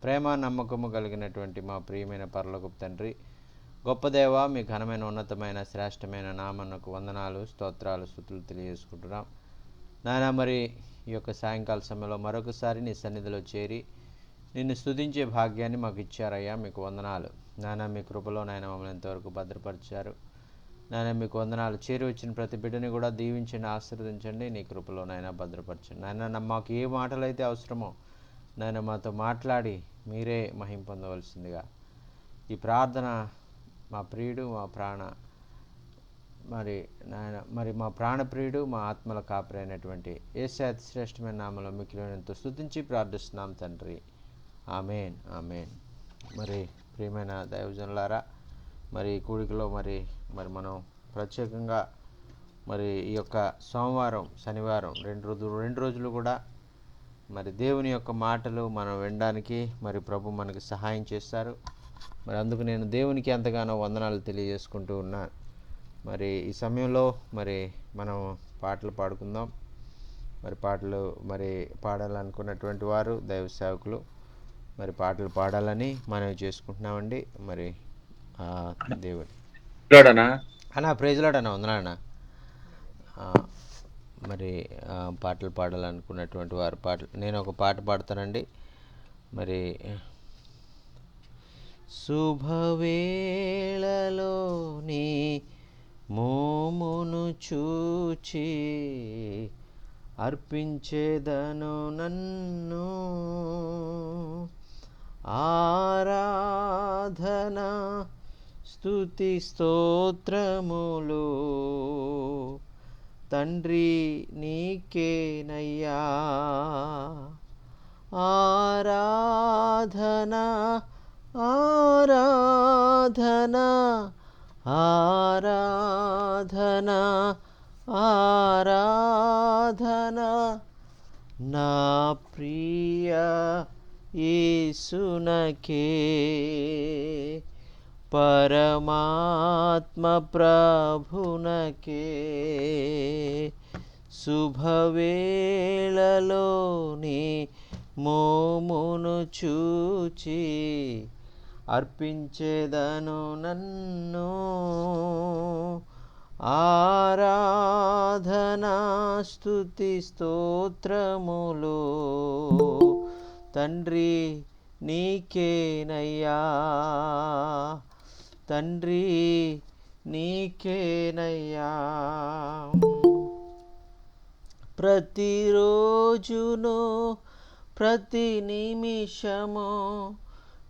ప్రేమ నమ్మకము కలిగినటువంటి మా ప్రియమైన పరలోకపు తండ్రి, గొప్ప దేవ, మీ ఘనమైన ఉన్నతమైన శ్రేష్టమైన నామన్నకు వందనాలు, స్తోత్రాలు, స్తుతులు తెలియజేసుకుంటున్నాం. నాయన, మరి ఈ యొక్క సాయంకాల సమయంలో మరొకసారి నీ సన్నిధిలో చేరి నిన్ను స్తుతించే భాగ్యాన్ని మాకు ఇచ్చారయ్యా, మీకు వందనాలు. నాయన, మీ కృపలో నాయన మమ్మల్ని ఎంతవరకు భద్రపరిచారు. నాయన, మీకు వందనాలు. చేరి వచ్చిన ప్రతి బిడ్డని కూడా దీవించండి, ఆశీర్వదించండి, నీ కృపలో నాయన భద్రపరచండి. నాయన, మాకు ఏ మాటలు అయితే అవసరమో నాయన మాతో మాట్లాడి మీరే మహిం పొందవలసిందిగా ఈ ప్రార్థన మా ప్రియుడు, మా ప్రాణ మరి మా ప్రాణప్రియుడు, మా ఆత్మల కాపరి అయినటువంటి యేసు అతి శ్రేష్టమైన నామలో మిక్కిలినంత స్తుతించి ప్రార్థిస్తున్నాం తండ్రి. ఆమేన్, ఆమేన్. మరి ప్రియమైన దైవజనులారా, మరి ఈ కూడికలో మరి మనం ప్రత్యేకంగా మరి ఈ యొక్క సోమవారం, శనివారం రెండు రోజులు కూడా మరి దేవుని యొక్క మాటలు మనం వినడానికి మరి ప్రభు మనకు సహాయం చేస్తారు. మరి అందుకు నేను దేవునికి ఎంతగానో వందనాలు తెలియజేసుకుంటూ ఉన్నాను. మరి ఈ సమయంలో మరి మనం పాటలు పాడుకుందాం. మరి పాటలు మరి పాడాలనుకున్నటువంటి వారు దైవ సేవకులు మరి పాటలు పాడాలని మనవి చేసుకుంటున్నామండి. మరి దేవుని అన్నా ప్రైజ్లాడన్నా వందనాలన్నా. మరి పాటలు పాడాలనుకున్నటువంటి వారు నేను ఒక పాట పాడతానండి. మరి శుభవేళలో నీ మోమును చూచి అర్పించేదను నన్ను ఆరాధన స్తుతి స్తోత్రములు తండ్రి నీకేనయ్యా. ఆరాధన ఆరాధన ఆరాధన ఆరాధన నా ప్రియ యేసునకే, పరమాత్మ ప్రభునకే. శుభవేళలో నీ మోమును చూచి అర్పించేదను నన్ను ఆరాధన స్తుతి స్తోత్రములు తండ్రి నీకేనయ్యా. తండ్రి నీకేనయ్యా. ప్రతిరోజును ప్రతి నిమిషము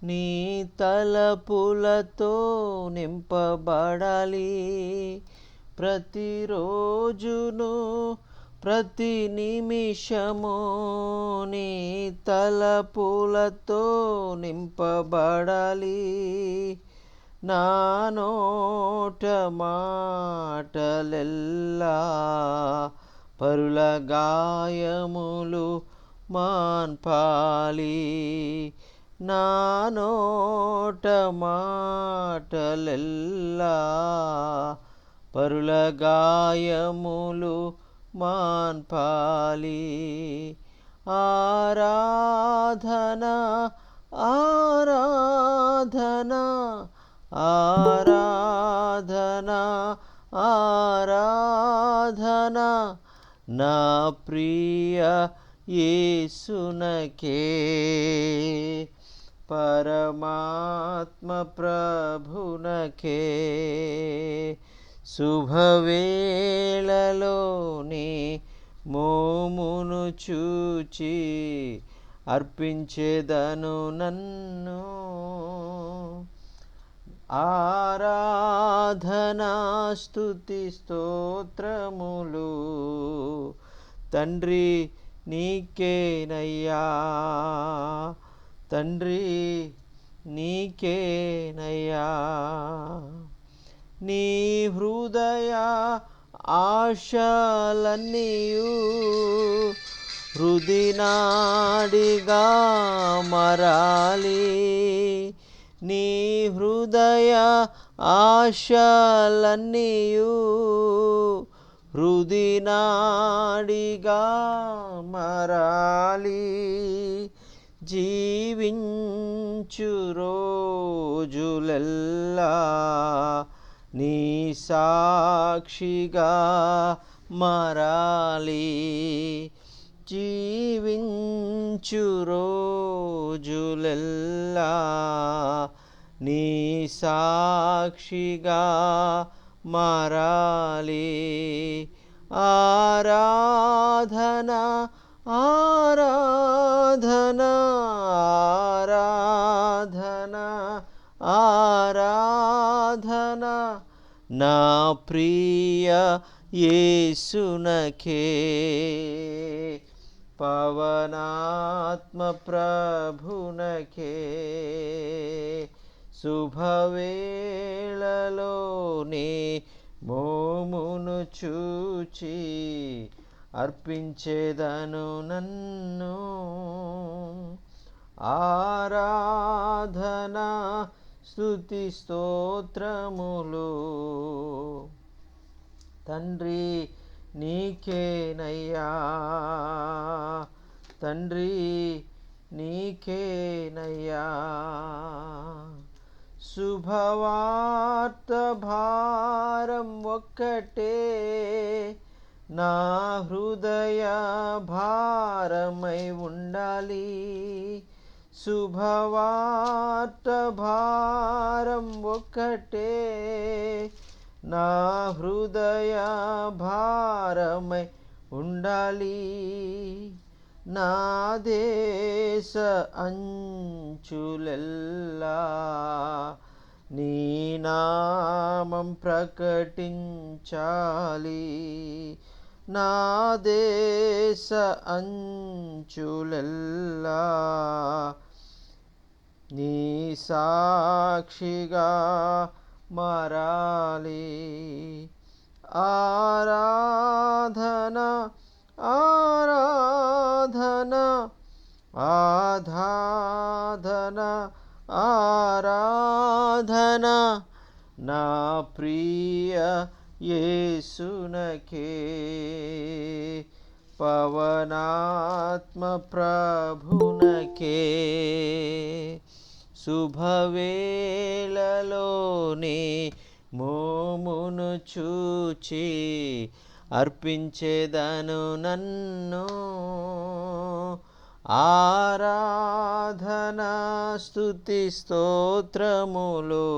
నీ తలపులతో నింపబడాలి. ప్రతిరోజును ప్రతి నిమిషము నీ తలపులతో నింపబడాలి. నా నోట మాటలెల్లా పరుల గాయములు మాన్పాలి. నా నోట మాటలెల్లా పరుల గాయములు మాన్పాలి. ఆరాధన ఆరాధన ఆరాధన ఆరాధన నా ప్రియ యేసునకే, పరమాత్మ ప్రభునకే. శుభవేళలో నీ మోమును చూచి అర్పించేదను నన్ను ఆరాధన స్తుతి స్తోత్రములు తండ్రి నీకేనయ్యా. తండ్రి నీకేనయ్యా. నీ హృదయ ఆశలన్నీయు హృదినాడిగా మరాలి. నీ హృదయ ఆశలన్నీయు హృదినాడిగా మరాలి. జీవించు రోజులెల్లా నీ సాక్షిగా మారాలి. జీవించు రోజులెల్లా నీ సాక్షిగా మారాలి. ఆరాధన ఆరాధన ఆరాధన ఆరాధన నా ప్రియ యేసునకే. పవనాత్మ ప్రభునకే శుభవేళలోనే మోమును చూచి అర్పించేదను నన్ను. ఆరాధన స్తుతి స్తోత్రములు తండ్రి నీకేనయ్యా, తండ్రి నీకేనయ్యా. శుభవార్త భారం ఒక్కటే నా హృదయ భారమై ఉండాలి. శుభవార్త భారం ఒక్కటే నా హృదయ భారమై ఉండాలి. నా దేశ అంచులెల్లా నీ నామం ప్రకటించాలి. నా దేశ అంచులెల్లా నీ సాక్షిగా మారాలి. ఆరాధన ఆరాధన ఆరాధన ఆరాధన నా ప్రియ యేసునకే. పవనాత్మ ప్రభునకే శుభవేళలోనే మోమును చూచి అర్పించేదను నన్ను. ఆరాధన స్తుతి స్తోత్రములు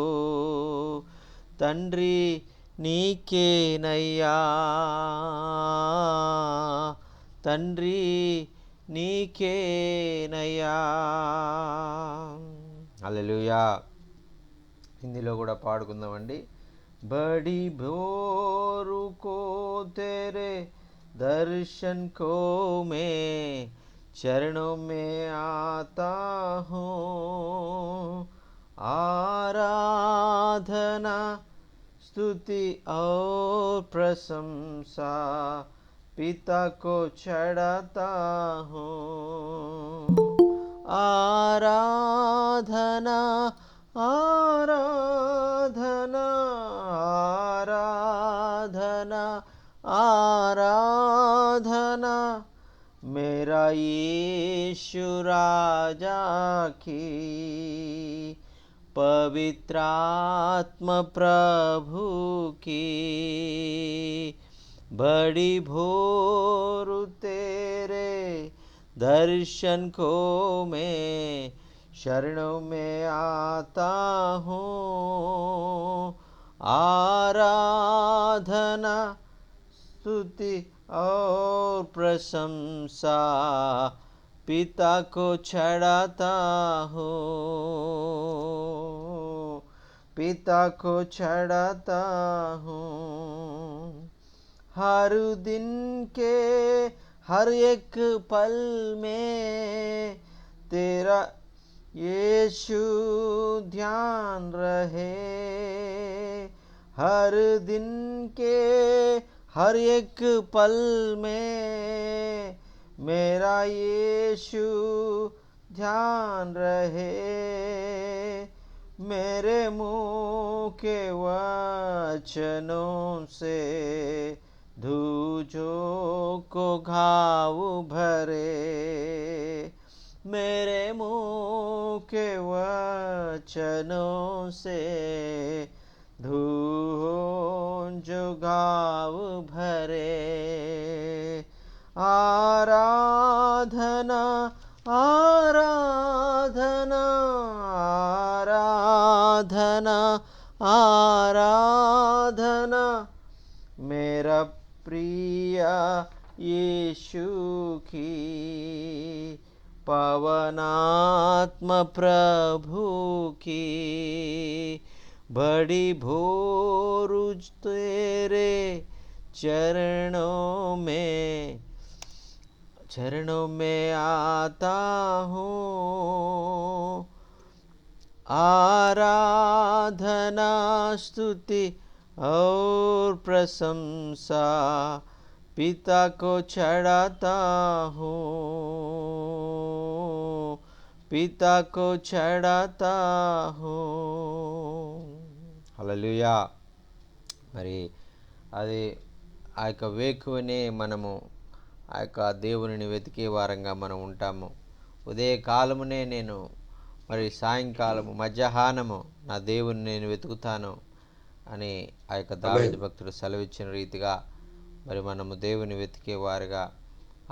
తండ్రి నీకేనయ్యా, తండ్రి నీకేనయ్యా. హల్లెలూయా. హిందీలో కూడా పాడుకుందామండి. बड़ी भोरू को तेरे दर्शन को मैं चरणों में आता हूँ. आराधना स्तुति और प्रशंसा पिता को चढ़ाता हूँ. आराधना आराधना आराधना आराधना मेरा यीशु राजा की. पवित्र आत्मा प्रभु की. बड़ी भोर तेरे दर्शन को मैं शरणों में आता हूँ. आराधना स्तुति और प्रशंसा पिता को चढ़ाता हूँ. पिता को चढ़ाता हूँ. हर दिन के हर एक पल में तेरा यीशु ध्यान रहे. हर दिन के हर एक पल में मेरा यीशु ध्यान रहे. मेरे मुँह के वचनों से धूजों को घाव भरे. मेरे मुँह के वचनों से धूम जो गाँव भरे। आराधना आराधना आराधना आराधना मेरा प्रिया यीशु की, पवनात्म प्रभु की। बड़ी भोर तेरे चरणों में आता हूँ। आराधना स्तुति और प्रशंसा पिता को चढ़ाता हूँ, पिता को चढ़ाता हूँ। హల్లెలూయా. మరి అది ఆ యొక్క వేకువనే మనము ఆ యొక్క దేవునిని వెతికే వారంగా మనం ఉంటాము. ఉదయకాలమునే నేను మరి సాయంకాలము మధ్యాహ్నము నా దేవుని నేను వెతుకుతాను అని ఆ యొక్క దావీదు భక్తుడు సెలవిచ్చిన రీతిగా మరి మనము దేవుని వెతికేవారుగా,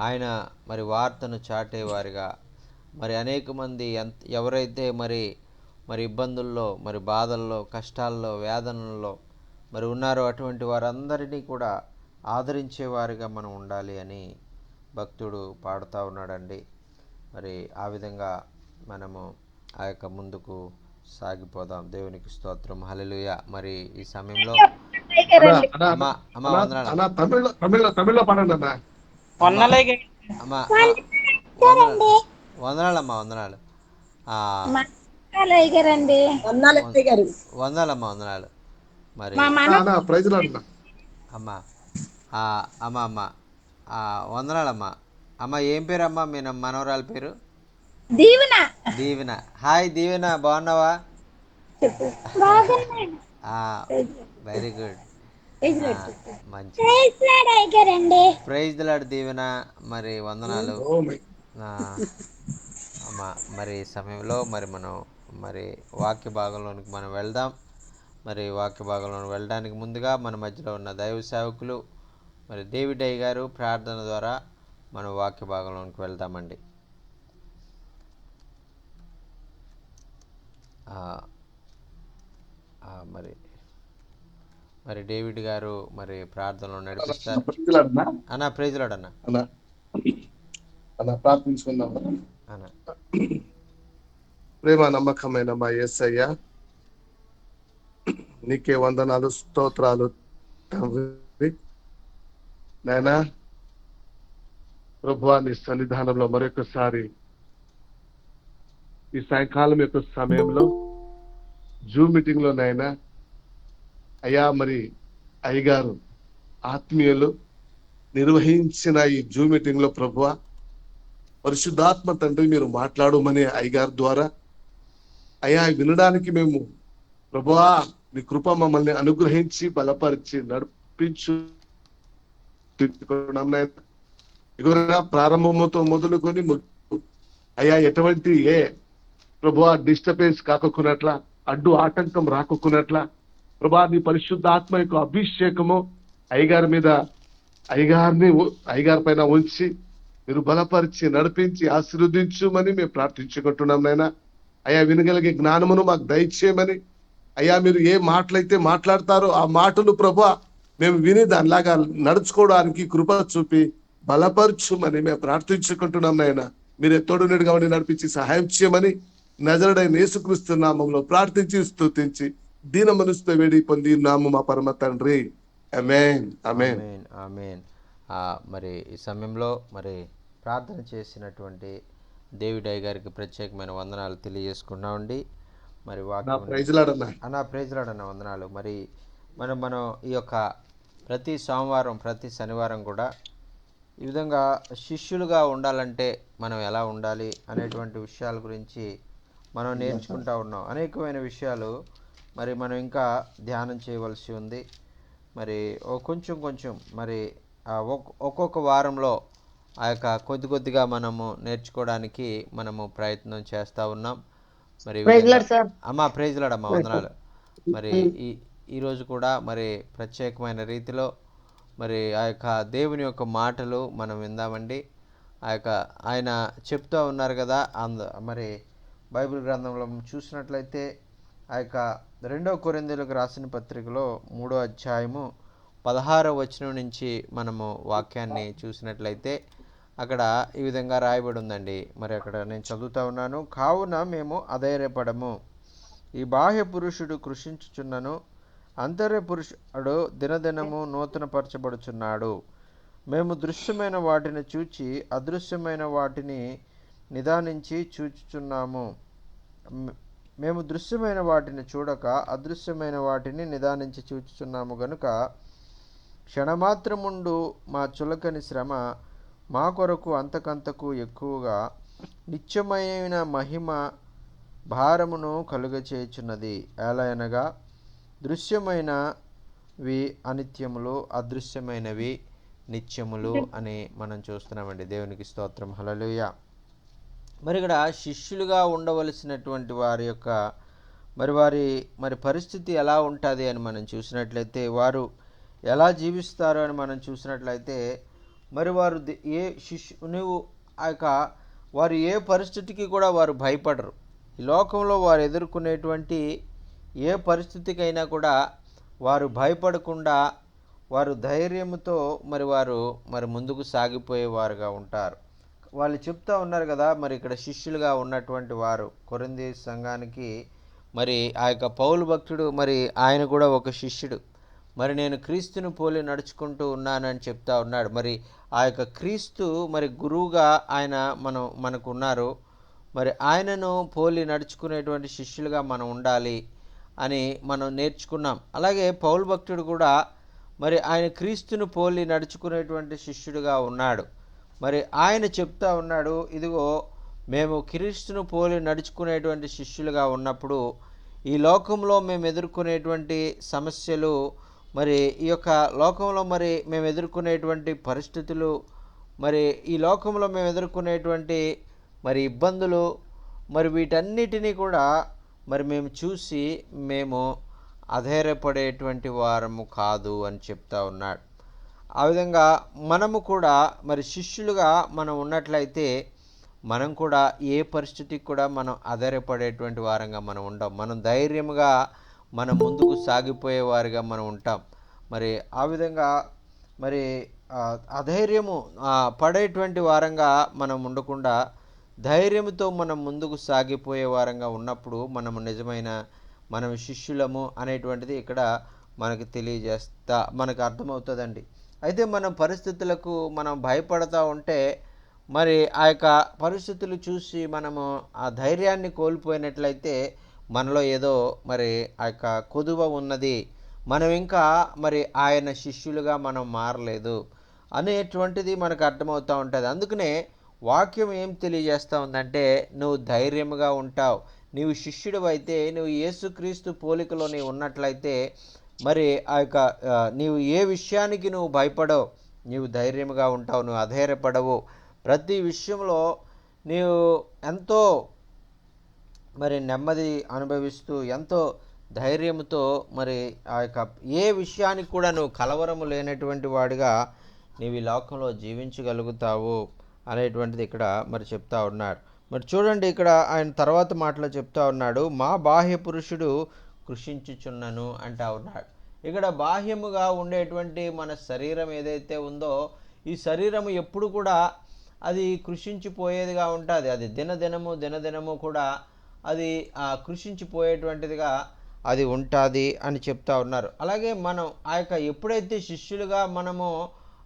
ఆయన మరి వార్తను చాటేవారుగా, మరి అనేక మంది ఎవరైతే మరి ఇబ్బందుల్లో, మరి బాధల్లో, కష్టాల్లో, వేదనల్లో మరి ఉన్నారో అటువంటి వారందరినీ కూడా ఆదరించేవారుగా మనం ఉండాలి అని భక్తుడు పాడుతూ ఉన్నాడండి. మరి ఆ విధంగా మనము ఆ యొక్క ముందుకు సాగిపోదాం. దేవునికి స్తోత్రం. హల్లెలూయా. మరి ఈ సమయంలో తమిళ్లో పాడండి అన్న. వందనాలమ్మా, వందనాలు. వందనాలు. మరి అమ్మా అమ్మ వందనాలమ్మా. అమ్మ ఏం పేరు అమ్మా మీ మనవరాల పేరు? దీవెన. హాయ్ దీవెన, బాగున్నావా? వెరీ గుడ్, మంచి. ప్రైజ్ ది లార్డ్ దీవెన. మరి వందనాలు అమ్మా. మరి సమయంలో మరి మనం మరి వాక్య భాగంలోనికి మనం వెళ్దాం. మరి వాక్య భాగంలో వెళ్ళడానికి ముందుగా మన మధ్యలో ఉన్న దైవ సేవకులు మరి డేవిడ్ అయ్య గారు ప్రార్థన ద్వారా మనం వాక్య భాగంలోనికి వెళ్దామండి. మరి డేవిడ్ గారు మరి ప్రార్థనలో నడిపిస్తారు అన్న. ప్రైజ్ లార్డ్ అన్న. ప్రార్థించుకుందాం అన్న. ప్రేమ నమ్మకమైన మా యేసయ్య, నీకే వందనాలు, స్తోత్రాలు నాయనా. ప్రభువా, నీ సన్నిధానంలో మరొకసారి ఈ సాయంకాలం యొక్క సమయంలో జూమ్ మీటింగ్ లో నాయనా అయ్యా, మరి అయ్యగారు ఆత్మీయులు నిర్వహించిన ఈ జూమ్ మీటింగ్ లో ప్రభువా, పరిశుద్ధాత్మ తండ్రి మీరు మాట్లాడమని అయ్యగారి ద్వారా అయ్యా వినడానికి మేము ప్రభువా నీ కృప మమ్మల్ని అనుగ్రహించి బలపరిచి నడిపించు. ప్రారంభముతో మొదలుకొని అయ్యా ఎటువంటి ప్రభువా డిస్టర్బెన్స్ కాకున్నట్ల, అడ్డు ఆటంకం రాకున్నట్ల ప్రభా నీ పరిశుద్ధాత్మ యొక్క అభిషేకము అయ్యగారి పైన ఉంచి మీరు బలపరిచి నడిపించి ఆశీర్వదించుమని మేము ప్రార్థించుకుంటున్నాం నాయన. అయ్యా వినగలిగే జ్ఞానమును మాకు దయచేయమని, అయ్యా మీరు ఏ మాటలైతే మాట్లాడతారో ఆ మాటలు ప్రభువా మేము విని దానిలాగా నడుచుకోవడానికి కృప చూపి బలపరచుమని మేము ప్రార్థించుకుంటున్నాం నాయన. మీరు తోడునిడుగా ఉండి నడిపించి సహాయం చేయమని నజరుడైన యేసుక్రీస్తు నామములో ప్రార్థించి స్తుతించి దీన మనసుతో వేడి పొంది నాము మా పరమ తండ్రి. ఆమేన్, ఆమేన్, ఆమేన్. మరి ఈ సమయంలో మరి ప్రార్థన చేసినటువంటి డేవిడ్ అయ్య గారికి ప్రత్యేకమైన వందనాలు తెలియజేసుకున్నామండి. మరి ప్రైజ్ లార్డ్ అన్న వందనాలు. మరి మనం ఈ యొక్క ప్రతి సోమవారం, ప్రతి శనివారం కూడా ఈ విధంగా శిష్యులుగా ఉండాలంటే మనం ఎలా ఉండాలి అనేటువంటి విషయాల గురించి మనం నేర్చుకుంటూ ఉన్నాం. అనేకమైన విషయాలు మరి మనం ఇంకా ధ్యానం చేయవలసి ఉంది. మరి కొంచెం మరి ఒక్కొక్క వారంలో ఆ యొక్క కొద్దిగా మనము నేర్చుకోవడానికి మనము ప్రయత్నం చేస్తూ ఉన్నాం. మరి ఈ ప్రైజ్ విధంగా లార్డ్ సార్. అమ్మా ప్రైజ్లాడమ్మా, వందనాలు. మరి ఈరోజు కూడా మరి ప్రత్యేకమైన రీతిలో మరి ఆ యొక్క దేవుని యొక్క మాటలు మనం విందామండి. ఆయన చెప్తూ ఉన్నారు కదా, మరి బైబిల్ గ్రంథంలో చూసినట్లయితే ఆ యొక్క 2 కొరింథీయులకు రాసిన పత్రికలో 3వ అధ్యాయము 16వ వచనం నుంచి మనము వాక్యాన్ని చూసినట్లయితే అక్కడ ఈ విధంగా రాయబడి ఉందండి. మరి అక్కడ నేను చదువుతా ఉన్నాను. కావున మేము అధైర్యపడము, ఈ బాహ్య పురుషుడు కృషించుచున్నను, అంతర్య పురుషుడు దినదినము నూతనపరచబడుచున్నాడు. మేము దృశ్యమైన వాటిని చూచి అదృశ్యమైన వాటిని నిదానించి చూచుచున్నాము. మేము దృశ్యమైన వాటిని చూడక అదృశ్యమైన వాటిని నిదానించి చూచుచున్నాము గనుక క్షణమాత్రముండు మా చులకని శ్రమ మా కొరకు అంతకంతకు ఎక్కువగా నిత్యమైన మహిమ భారమును కలుగచేయుచున్నది. ఎలయనగా దృశ్యమైనవి అనిత్యములు, అదృశ్యమైనవి నిత్యములు అని మనం చూస్తున్నామండి. దేవునికి స్తోత్రం, హల్లెలూయా. మరి ఇక్కడ శిష్యులుగా ఉండవలసినటువంటి వారి యొక్క వారి పరిస్థితి ఎలా ఉంటుంది అని మనం చూసినట్లయితే, వారు ఎలా జీవిస్తారు అని మనం చూసినట్లయితే, మరి వారు నువ్వు వారు ఏ పరిస్థితికి కూడా వారు భయపడరు. ఈ లోకంలో వారు ఎదుర్కొనేటువంటి ఏ పరిస్థితికైనా కూడా వారు భయపడకుండా వారు ధైర్యంతో వారు ముందుకు సాగిపోయేవారుగా ఉంటారు. వాళ్ళు చెప్తా ఉన్నారు కదా, మరి ఇక్కడ శిష్యులుగా ఉన్నటువంటి వారు కొరింథీ సంఘానికి మరి ఆ యొక్క పౌలు భక్తుడు, మరి ఆయన కూడా ఒక శిష్యుడు. మరి నేను క్రీస్తును పోలి నడుచుకుంటూ ఉన్నానని చెప్తా ఉన్నాడు. మరి ఆ యొక్క క్రీస్తు మరి గురువుగా ఆయన మనకు ఉన్నారు. మరి ఆయనను పోలి నడుచుకునేటువంటి శిష్యులుగా మనం ఉండాలి అని మనం నేర్చుకున్నాం. అలాగే పౌలు భక్తుడు కూడా మరి ఆయన క్రీస్తును పోలి నడుచుకునేటువంటి శిష్యుడిగా ఉన్నాడు. మరి ఆయన చెప్తా ఉన్నాడు, ఇదిగో మేము క్రీస్తును పోలి నడుచుకునేటువంటి శిష్యులుగా ఉన్నప్పుడు ఈ లోకంలో మేము ఎదుర్కొనేటువంటి సమస్యలు, మరి ఈ యొక్క లోకంలో మరి మేము ఎదుర్కొనేటువంటి పరిస్థితులు, మరి ఈ లోకంలో మేము ఎదుర్కొనేటువంటి మరి ఇబ్బందులు, మరి వీటన్నిటినీ కూడా మరి మేము చూసి మేము అధైర్యపడేటువంటి వారము కాదు అని చెప్తా ఉన్నాడు. ఆ విధంగా మనము కూడా మరి శిష్యులుగా మనం ఉన్నట్లయితే మనం కూడా ఏ పరిస్థితికి కూడా మనం అధైర్యపడేటువంటి వారంగా మనం ఉంటాం. మనం ధైర్యంగా మనం ముందుకు సాగిపోయేవారిగా మనం ఉంటాం. మరి ఆ విధంగా మరి అధైర్యము పడేటువంటి వారంగా మనం ఉండకుండా ధైర్యంతో మనం ముందుకు సాగిపోయే వారంగా ఉన్నప్పుడు మనం శిష్యులము అనేటువంటిది ఇక్కడ మనకు అర్థమవుతుందండి. అయితే మనం పరిస్థితులకు మనం భయపడతా ఉంటే మరి ఆ యొక్క పరిస్థితులు చూసి మనము ఆ ధైర్యాన్ని కోల్పోయినట్లయితే మనలో ఏదో మరి ఆ యొక్క కొదువ ఉన్నది, మనం ఇంకా మరి ఆయన శిష్యులుగా మనం మారలేదు అనేటువంటిది మనకు అర్థమవుతూ ఉంటుంది. అందుకనే వాక్యం ఏం తెలియజేస్తూ ఉందంటే, నువ్వు ధైర్యముగా ఉంటావు. నీవు శిష్యుడు అయితే, నువ్వు యేసుక్రీస్తు పోలికలో నీవు ఉన్నట్లయితే మరి ఆ యొక్క నీవు ఏ విషయానికి నువ్వు భయపడవు, నీవు ధైర్యముగా ఉంటావు, నువ్వు అధైర్యపడవు. ప్రతి విషయంలో నీవు ఎంతో మరి నెమ్మది అనుభవిస్తూ ఎంతో ధైర్యంతో మరి ఆ యొక్క ఏ విషయానికి కూడా నువ్వు కలవరము లేనటువంటి వాడిగా నీవు ఈ లోకంలో జీవించగలుగుతావు అనేటువంటిది ఇక్కడ మరి చెప్తా ఉన్నాడు. మరి చూడండి, ఇక్కడ ఆయన తర్వాత మాటలో చెప్తా ఉన్నాడు, మా బాహ్య పురుషుడు కృషించుచున్నను అంటా ఉన్నాడు. ఇక్కడ బాహ్యముగా ఉండేటువంటి మన శరీరం ఏదైతే ఉందో, ఈ శరీరము ఎప్పుడు కూడా అది కృషించిపోయేదిగా ఉంటుంది. అది దినదినము కూడా అది కృషించిపోయేటువంటిదిగా అది ఉంటుంది అని చెప్తా ఉన్నారు. అలాగే మనం ఆ యొక్క ఎప్పుడైతే శిష్యులుగా మనము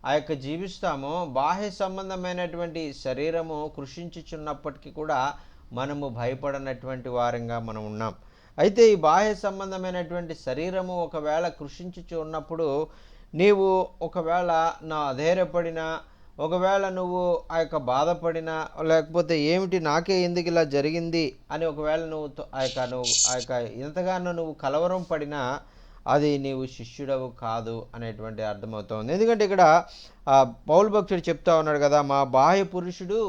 ఆ యొక్క జీవిస్తామో, బాహ్య సంబంధమైనటువంటి శరీరము కృషించుచున్నప్పటికీ కూడా మనము భయపడనటువంటి వారంగా మనం ఉన్నాం. అయితే ఈ బాహ్య సంబంధమైనటువంటి శరీరము ఒకవేళ కృషించుచు ఉన్నప్పుడు నీవు ఒకవేళ అధైర్యపడినా, ఒకవేళ నువ్వు ఆ యొక్క బాధపడినా, లేకపోతే ఏమిటి నాకే ఎందుకు ఇలా జరిగింది అని ఒకవేళ నువ్వు ఎంతగానో నువ్వు కలవరం పడినా, అది నీవు శిష్యుడవు కాదు అనేటువంటి అర్థమవుతోంది. ఎందుకంటే ఇక్కడ పౌలు భక్తుడు చెప్తా ఉన్నాడు కదా, మా బాహ్య పురుషుడు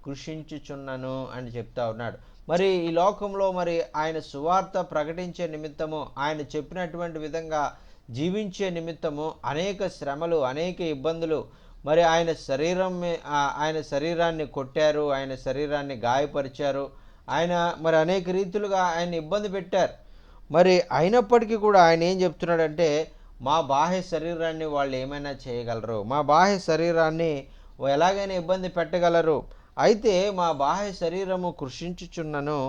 కృషించుచున్నను అని చెప్తా ఉన్నాడు. మరి ఈ లోకంలో మరి ఆయన సువార్త ప్రకటించే నిమిత్తము, ఆయన చెప్పినటువంటి విధంగా జీవించే నిమిత్తము అనేక శ్రమలు, అనేక ఇబ్బందులు, మరి ఆయన శరీరాన్ని కొట్టారు, ఆయన శరీరాన్ని గాయపరిచారు, ఆయన మరి అనేక రీతులుగా ఆయన ఇబ్బంది పెట్టారు. మరి అయినప్పటికీ కూడా ఆయన ఏం చెప్తున్నాడంటే, మా బాహ్య శరీరాన్ని వాళ్ళు ఏమైనా చేయగలరు, మా బాహ్య శరీరాన్ని ఎలాగైనా ఇబ్బంది పెట్టగలరు, అయితే మా బాహ్య శరీరము కృషించుచున్నను,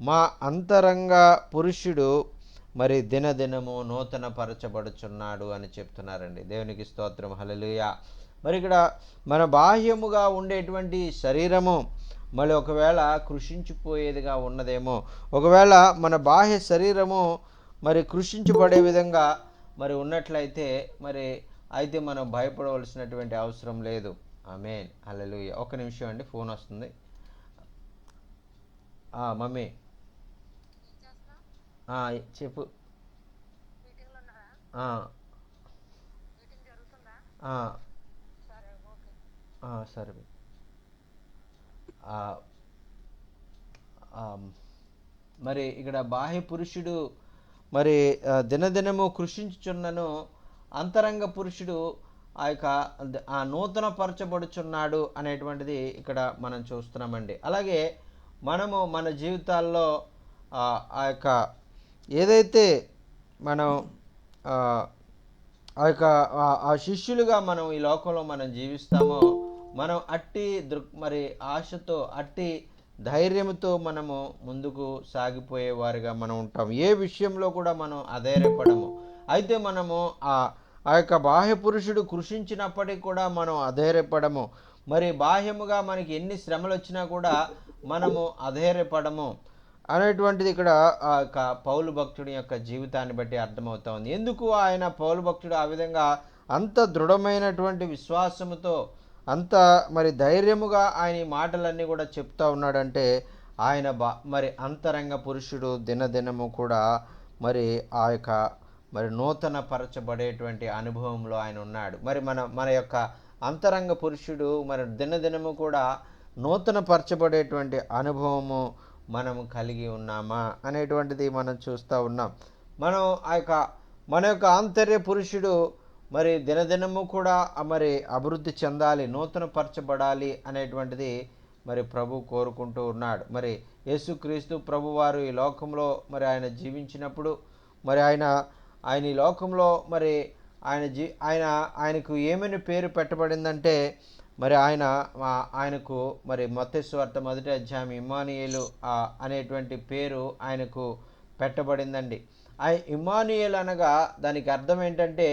మా అంతరంగ పురుషుడు మరి దినదినము నూతన పరచబడుచున్నాడు అని చెప్తున్నారండి. దేవునికి స్తోత్రం, హల్లెలూయా. మరి ఇక్కడ మన బాహ్యముగా ఉండేటువంటి శరీరము మళ్ళీ ఒకవేళ కృషించిపోయేదిగా ఉన్నదేమో, ఒకవేళ మన బాహ్య శరీరము మరి కృషించబడే విధంగా మరి ఉన్నట్లయితే అయితే మనం భయపడవలసినటువంటి అవసరం లేదు. ఆమేన్, హల్లెలూయా. ఒక నిమిషం అండి, ఫోన్ వస్తుంది. మమ్మీ చెప్పు. సరే. మరి ఇక్కడ బాహ్య పురుషుడు మరి దినదినము కృషించుచున్నను, అంతరంగ పురుషుడు నూతన పరచబడుచున్నాడు అనేటువంటిది ఇక్కడ మనం చూస్తున్నామండి. అలాగే మనము మన జీవితాల్లో ఏదైతే మనం ఆ శిష్యులుగా మనం ఈ లోకంలో మనం జీవిస్తామో, మనం అట్టి మరి ఆశతో, అట్టి ధైర్యంతో మనము ముందుకు సాగిపోయేవారుగా మనం ఉంటాం. ఏ విషయంలో కూడా మనం అధైర్యపడము. అయితే మనము ఆ యొక్క బాహ్య పురుషుడు కృషించినప్పటికీ కూడా మనం అధైర్యపడము. మరి బాహ్యముగా మనకి ఎన్ని శ్రమలు వచ్చినా కూడా మనము అధైర్యపడము అనేటువంటిది ఇక్కడ పౌలు భక్తుడి యొక్క జీవితాన్ని బట్టి అర్థమవుతోంది. ఎందుకు ఆయన పౌలు భక్తుడు ఆ విధంగా అంత దృఢమైనటువంటి విశ్వాసముతో, అంత మరి ధైర్యముగా ఆయన ఈ మాటలన్నీ కూడా చెప్తా ఉన్నాడంటే, ఆయన మరి అంతరంగ పురుషుడు దినదినము కూడా మరి మరి నూతన పరచబడేటువంటి అనుభవంలో ఆయన ఉన్నాడు. మరి మన యొక్క అంతరంగ పురుషుడు మరి దినదినము కూడా నూతన పరచబడేటువంటి అనుభవము మనము కలిగి ఉన్నామా అనేటువంటిది మనం చూస్తూ ఉన్నాం. మన యొక్క ఆంతర్య పురుషుడు మరి దినదినము కూడా మరి అభివృద్ధి చెందాలి, నూతన పరచబడాలి అనేటువంటిది మరి ప్రభు కోరుకుంటూ ఉన్నాడు. మరి యేసుక్రీస్తు ప్రభువారు ఈ లోకంలో మరి ఆయన జీవించినప్పుడు మరి ఆయన ఈ లోకంలో మరి ఆయనకు ఏమని పేరు పెట్టబడిందంటే, మరి ఆయనకు మరి మత్తయి సువార్త 1వ అధ్యాయం ఇమ్మానుయేలు అనేటువంటి పేరు ఆయనకు పెట్టబడిందండి. ఇమ్మానుయేలు అనగా దానికి అర్థం ఏంటంటే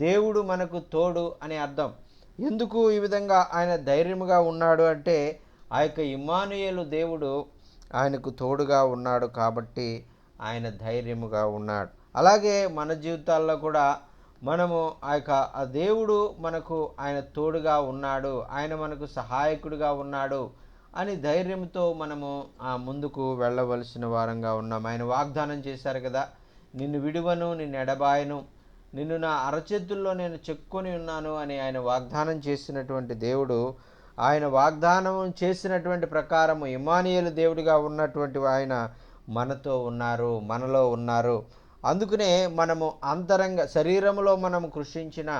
దేవుడు మనకు తోడు అని అర్థం. ఎందుకు ఈ విధంగా ఆయన ధైర్యముగా ఉన్నాడు అంటే, ఆ యొక్క ఇమ్మానుయేలు దేవుడు ఆయనకు తోడుగా ఉన్నాడు కాబట్టి ఆయన ధైర్యముగా ఉన్నాడు. అలాగే మన జీవితాల్లో కూడా మనము ఆ దేవుడు మనకు ఆయన తోడుగా ఉన్నాడు, ఆయన మనకు సహాయకుడిగా ఉన్నాడు అని ధైర్యంతో మనము ముందుకు వెళ్ళవలసిన వారంగా ఉన్నాం. ఆయన వాగ్దానం చేశారు కదా, నిన్ను విడువను, నిన్ను ఎడబాయను, నిన్ను నా అరచేతుల్లో నేను చెక్కుని ఉన్నాను అని ఆయన వాగ్దానం చేసినటువంటి దేవుడు, ఆయన వాగ్దానం చేసినటువంటి ప్రకారము ఇమ్మానుయేలు దేవుడిగా ఉన్నటువంటి ఆయన మనతో ఉన్నారు, మనలో ఉన్నారు. అందుకనే మనము అంతరంగ శరీరంలో మనము కృషించిన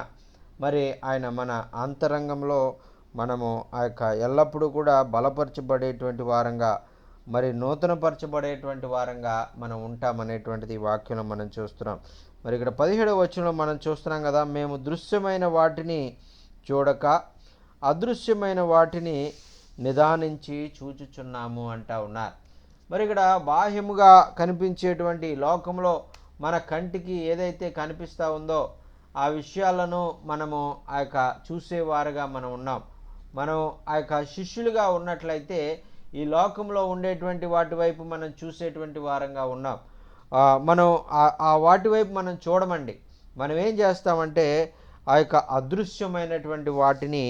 మరి ఆయన మన అంతరంగంలో మనము ఎల్లప్పుడూ కూడా బలపరచబడేటువంటి వారంగా, మరి నూతనపరచబడేటువంటి వారంగా మనం ఉంటామనేటువంటిది ఈ వాక్యంలో మనం చూస్తున్నాం. మరి ఇక్కడ 17వ వచనంలో మనం చూస్తున్నాం కదా, మేము దృశ్యమైన వాటిని చూడక అదృశ్యమైన వాటిని నిదానించి చూచుచున్నాము అంటా ఉన్నారు. మరి ఇక్కడ బాహ్యముగా కనిపించేటువంటి లోకంలో మన కంటికి ఏదైతే కనిపిస్తూ ఉందో ఆ విషయాలను మనము చూసేవారుగా మనం ఉన్నాం. మనం శిష్యులుగా ఉన్నట్లయితే ఈ లోకంలో ఉండేటువంటి వాటి వైపు మనం చూసేటువంటి వారంగా ఉన్నాం. మనం వాటి వైపు మనం చూడమండి. మనం ఏం చేస్తామంటే అదృశ్యమైనటువంటి వాటిని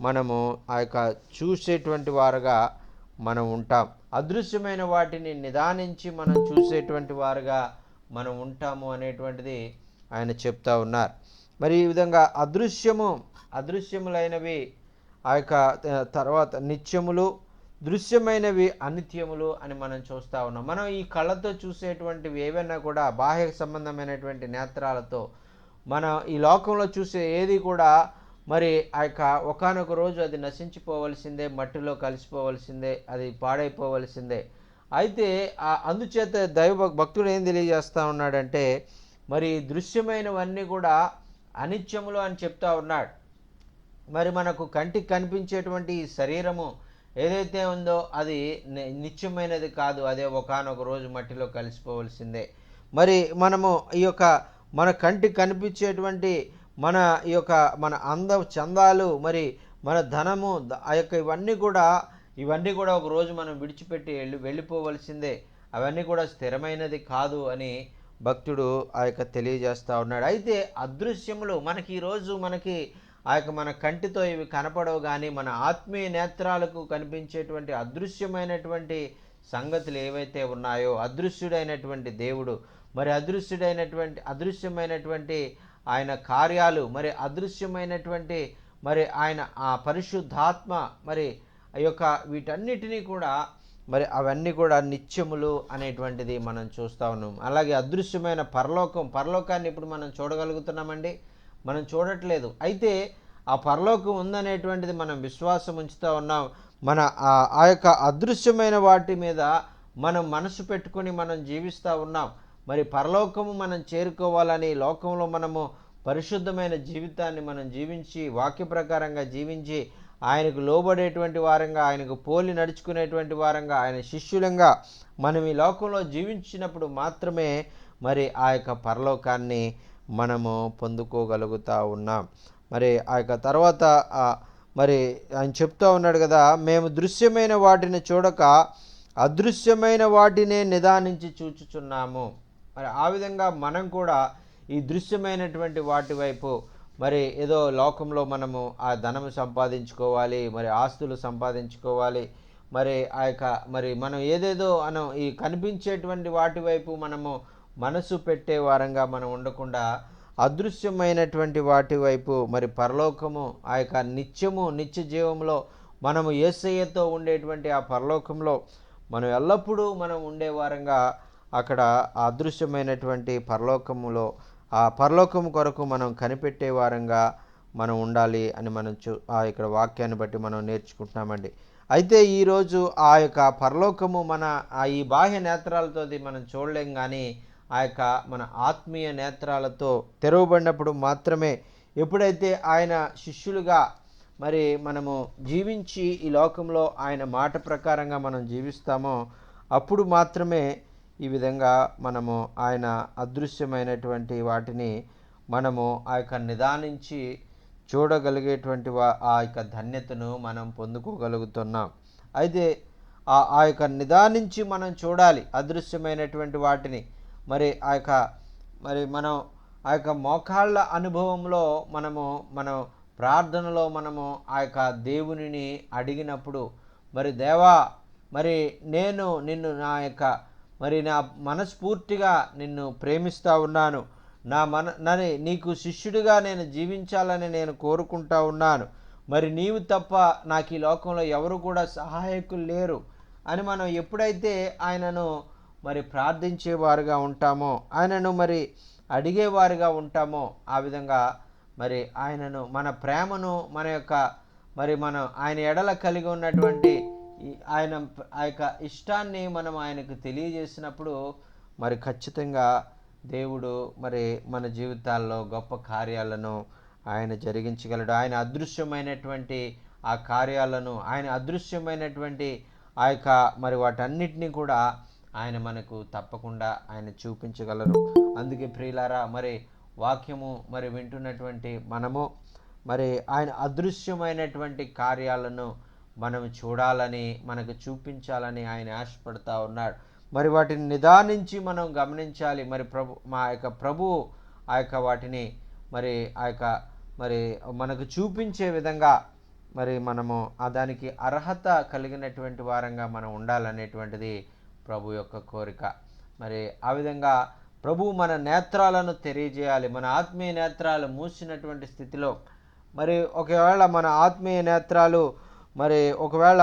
మనము చూసేటువంటి వారుగా మనం ఉంటాం. అదృశ్యమైన వాటిని నిదానించి మనం చూసేటువంటి వారుగా మనం ఉంటాము అనేటువంటిది ఆయన చెప్తా ఉన్నారు. మరి ఈ విధంగా అదృశ్యములైనవి ఆ యొక్క తర్వాత నిత్యములు, దృశ్యమైనవి అనిత్యములు అని మనం చూస్తూ ఉన్నాం. మనం ఈ కళ్ళతో చూసేటువంటివి ఏవైనా కూడా బాహ్య సంబంధమైనటువంటి నేత్రాలతో మనం ఈ లోకంలో చూసే ఏది కూడా మరి ఆ యొక్క ఒకానొక రోజు అది నశించిపోవలసిందే, మట్టిలో కలిసిపోవలసిందే, అది పాడైపోవలసిందే. అయితే అందుచేత భక్తుడు ఏం తెలియజేస్తూ ఉన్నాడంటే మరి దృశ్యమైనవన్నీ కూడా అనిత్యములు అని చెప్తా ఉన్నాడు. మరి మనకు కంటికి కనిపించేటువంటి ఈ శరీరము ఏదైతే ఉందో అది నిత్యమైనది కాదు, అదే ఒకానొక రోజు మట్టిలో కలిసిపోవలసిందే. మరి మనము ఈ యొక్క మన కంటికి కనిపించేటువంటి మన ఈ యొక్క మన చందాలు, మరి మన ధనము, ఆ యొక్క ఇవన్నీ కూడా ఒక రోజు మనం విడిచిపెట్టి వెళ్ళిపోవలసిందే, అవన్నీ కూడా స్థిరమైనది కాదు అని భక్తుడు ఆ యొక్క తెలియజేస్తూ ఉన్నాడు. అయితే అదృశ్యములు మనకి ఈరోజు ఆ యొక్క మన కంటితో ఇవి కనపడవు, కానీ మన ఆత్మీయ నేత్రాలకు కనిపించేటువంటి అదృశ్యమైనటువంటి సంగతులు ఏవైతే ఉన్నాయో, అదృశ్యుడైనటువంటి దేవుడు, మరి అదృశ్యమైనటువంటి ఆయన కార్యాలు, మరి అదృశ్యమైనటువంటి మరి ఆయన ఆ పరిశుద్ధాత్మ, మరి ఆ యొక్క వీటన్నిటినీ కూడా మరి అవన్నీ కూడా నిత్యములు అనేటువంటిది మనం చూస్తూ ఉన్నాం. అలాగే అదృశ్యమైన పరలోకాన్ని ఇప్పుడు మనం చూడగలుగుతున్నామండి? మనం చూడట్లేదు. అయితే ఆ పరలోకం ఉందనేటువంటిది మనం విశ్వాసం ఉంచుతూ ఉన్నాం. మన ఆ యొక్క అదృశ్యమైన వాటి మీద మనం మనసు పెట్టుకొని మనం జీవిస్తూ ఉన్నాం. మరి పరలోకము మనం చేరుకోవాలని లోకంలో మనము పరిశుద్ధమైన జీవితాన్ని మనం జీవించి, వాక్య ప్రకారంగా జీవించి, ఆయనకు లోబడేటువంటి వారంగా, ఆయనకు పోలి నడుచుకునేటువంటి వారంగా, ఆయన శిష్యులంగా మనం ఈ లోకంలో జీవించినప్పుడు మాత్రమే మరి ఆ యొక్క పరలోకాన్ని మనము పొందుకోగలుగుతూ ఉన్నాం. మరి ఆ యొక్క తర్వాత మరి ఆయన చెప్తూ ఉన్నాడు కదా, మేము దృశ్యమైన వాటిని చూడక అదృశ్యమైన వాటినే నిదానించి చూచుచున్నాము. మరి ఆ విధంగా మనం కూడా ఈ దృశ్యమైనటువంటి వాటి వైపు, మరి ఏదో లోకంలో మనము ఆ ధనము సంపాదించుకోవాలి, మరి ఆస్తులు సంపాదించుకోవాలి, మరి ఆ యొక్క మరి మనం ఏదేదో ఈ కనిపించేటువంటి వాటి వైపు మనము మనసు పెట్టే వారంగా మనం ఉండకుండా అదృశ్యమైనటువంటి వాటి వైపు, మరి పరలోకము, ఆ యొక్క నిత్య జీవంలో మనము యేసయ్యతో ఉండేటువంటి ఆ పరలోకంలో మనం ఎల్లప్పుడూ మనం ఉండేవారంగా అక్కడ అదృశ్యమైనటువంటి పరలోకములో ఆ పరలోకము కొరకు మనం కనిపెట్టే వారంగా మనం ఉండాలి అని మనం ఇక్కడ వాక్యాన్ని బట్టి మనం నేర్చుకుంటున్నామండి. అయితే ఈరోజు ఆ యొక్క పరలోకము మన ఈ బాహ్య నేత్రాలతో మనం చూడలేం, కానీ ఆ యొక్క మన ఆత్మీయ నేత్రాలతో తెరవబడినప్పుడు మాత్రమే, ఎప్పుడైతే ఆయన శిష్యులుగా మరి మనము జీవించి ఈ లోకంలో ఆయన మాట ప్రకారంగా మనం జీవిస్తామో అప్పుడు మాత్రమే ఈ విధంగా మనము ఆయన అదృశ్యమైనటువంటి వాటిని మనము ఆ యొక్క నిదానించి చూడగలిగేటువంటి ఆ యొక్క ధన్యతను మనం పొందుకోగలుగుతున్నాం. అయితే ఆ యొక్క నిదానించి మనం చూడాలి అదృశ్యమైనటువంటి వాటిని. మరి మనం ఆ యొక్క మోకాళ్ళ అనుభవంలో మనం ప్రార్థనలో మనము ఆ యొక్క దేవునిని అడిగినప్పుడు, మరి దేవా, మరి నేను నిన్ను నా మనస్ఫూర్తిగా నిన్ను ప్రేమిస్తూ ఉన్నాను, నీకు శిష్యుడిగా నేను జీవించాలని నేను కోరుకుంటా ఉన్నాను, మరి నీవు తప్ప నాకు ఈ లోకంలో ఎవరు కూడా సహాయకులు లేరు అని మనం ఎప్పుడైతే ఆయనను మరి ప్రార్థించేవారుగా ఉంటామో, ఆయనను మరి అడిగేవారుగా ఉంటామో, ఆ విధంగా మరి ఆయనను మన ప్రేమను మనం ఆయన ఎడల కలిగి ఉన్నటువంటి ఆ యొక్క ఇష్టాన్ని మనం ఆయనకు తెలియజేసినప్పుడు మరి ఖచ్చితంగా దేవుడు మరి మన జీవితాల్లో గొప్ప కార్యాలను ఆయన జరిగించగలడు. ఆయన అదృశ్యమైనటువంటి ఆ కార్యాలను, ఆయన అదృశ్యమైనటువంటి ఆ యొక్క మరి వాటన్నిటినీ కూడా ఆయన మనకు తప్పకుండా ఆయన చూపించగలరు. అందుకే ప్రియులారా, మరి వాక్యము మరి వింటున్నటువంటి మనము మరి ఆయన అదృశ్యమైనటువంటి కార్యాలను మనం చూడాలని, మనకు చూపించాలని ఆయన ఆశపడతా ఉన్నాడు. మరి వాటిని నిదానించి మనం గమనించాలి. మరి ప్రభు ఆ యొక్క వాటిని మరి మరి మనకు చూపించే విధంగా మరి మనము దానికి అర్హత కలిగినటువంటి వారంగా మనం ఉండాలనేటువంటిది ప్రభు యొక్క కోరిక. మరి ఆ విధంగా ప్రభువు మన నేత్రాలను తెలియజేయాలి. మన ఆత్మీయ నేత్రాలు మూసినటువంటి స్థితిలో, మరి ఒకవేళ మన ఆత్మీయ నేత్రాలు మరి ఒకవేళ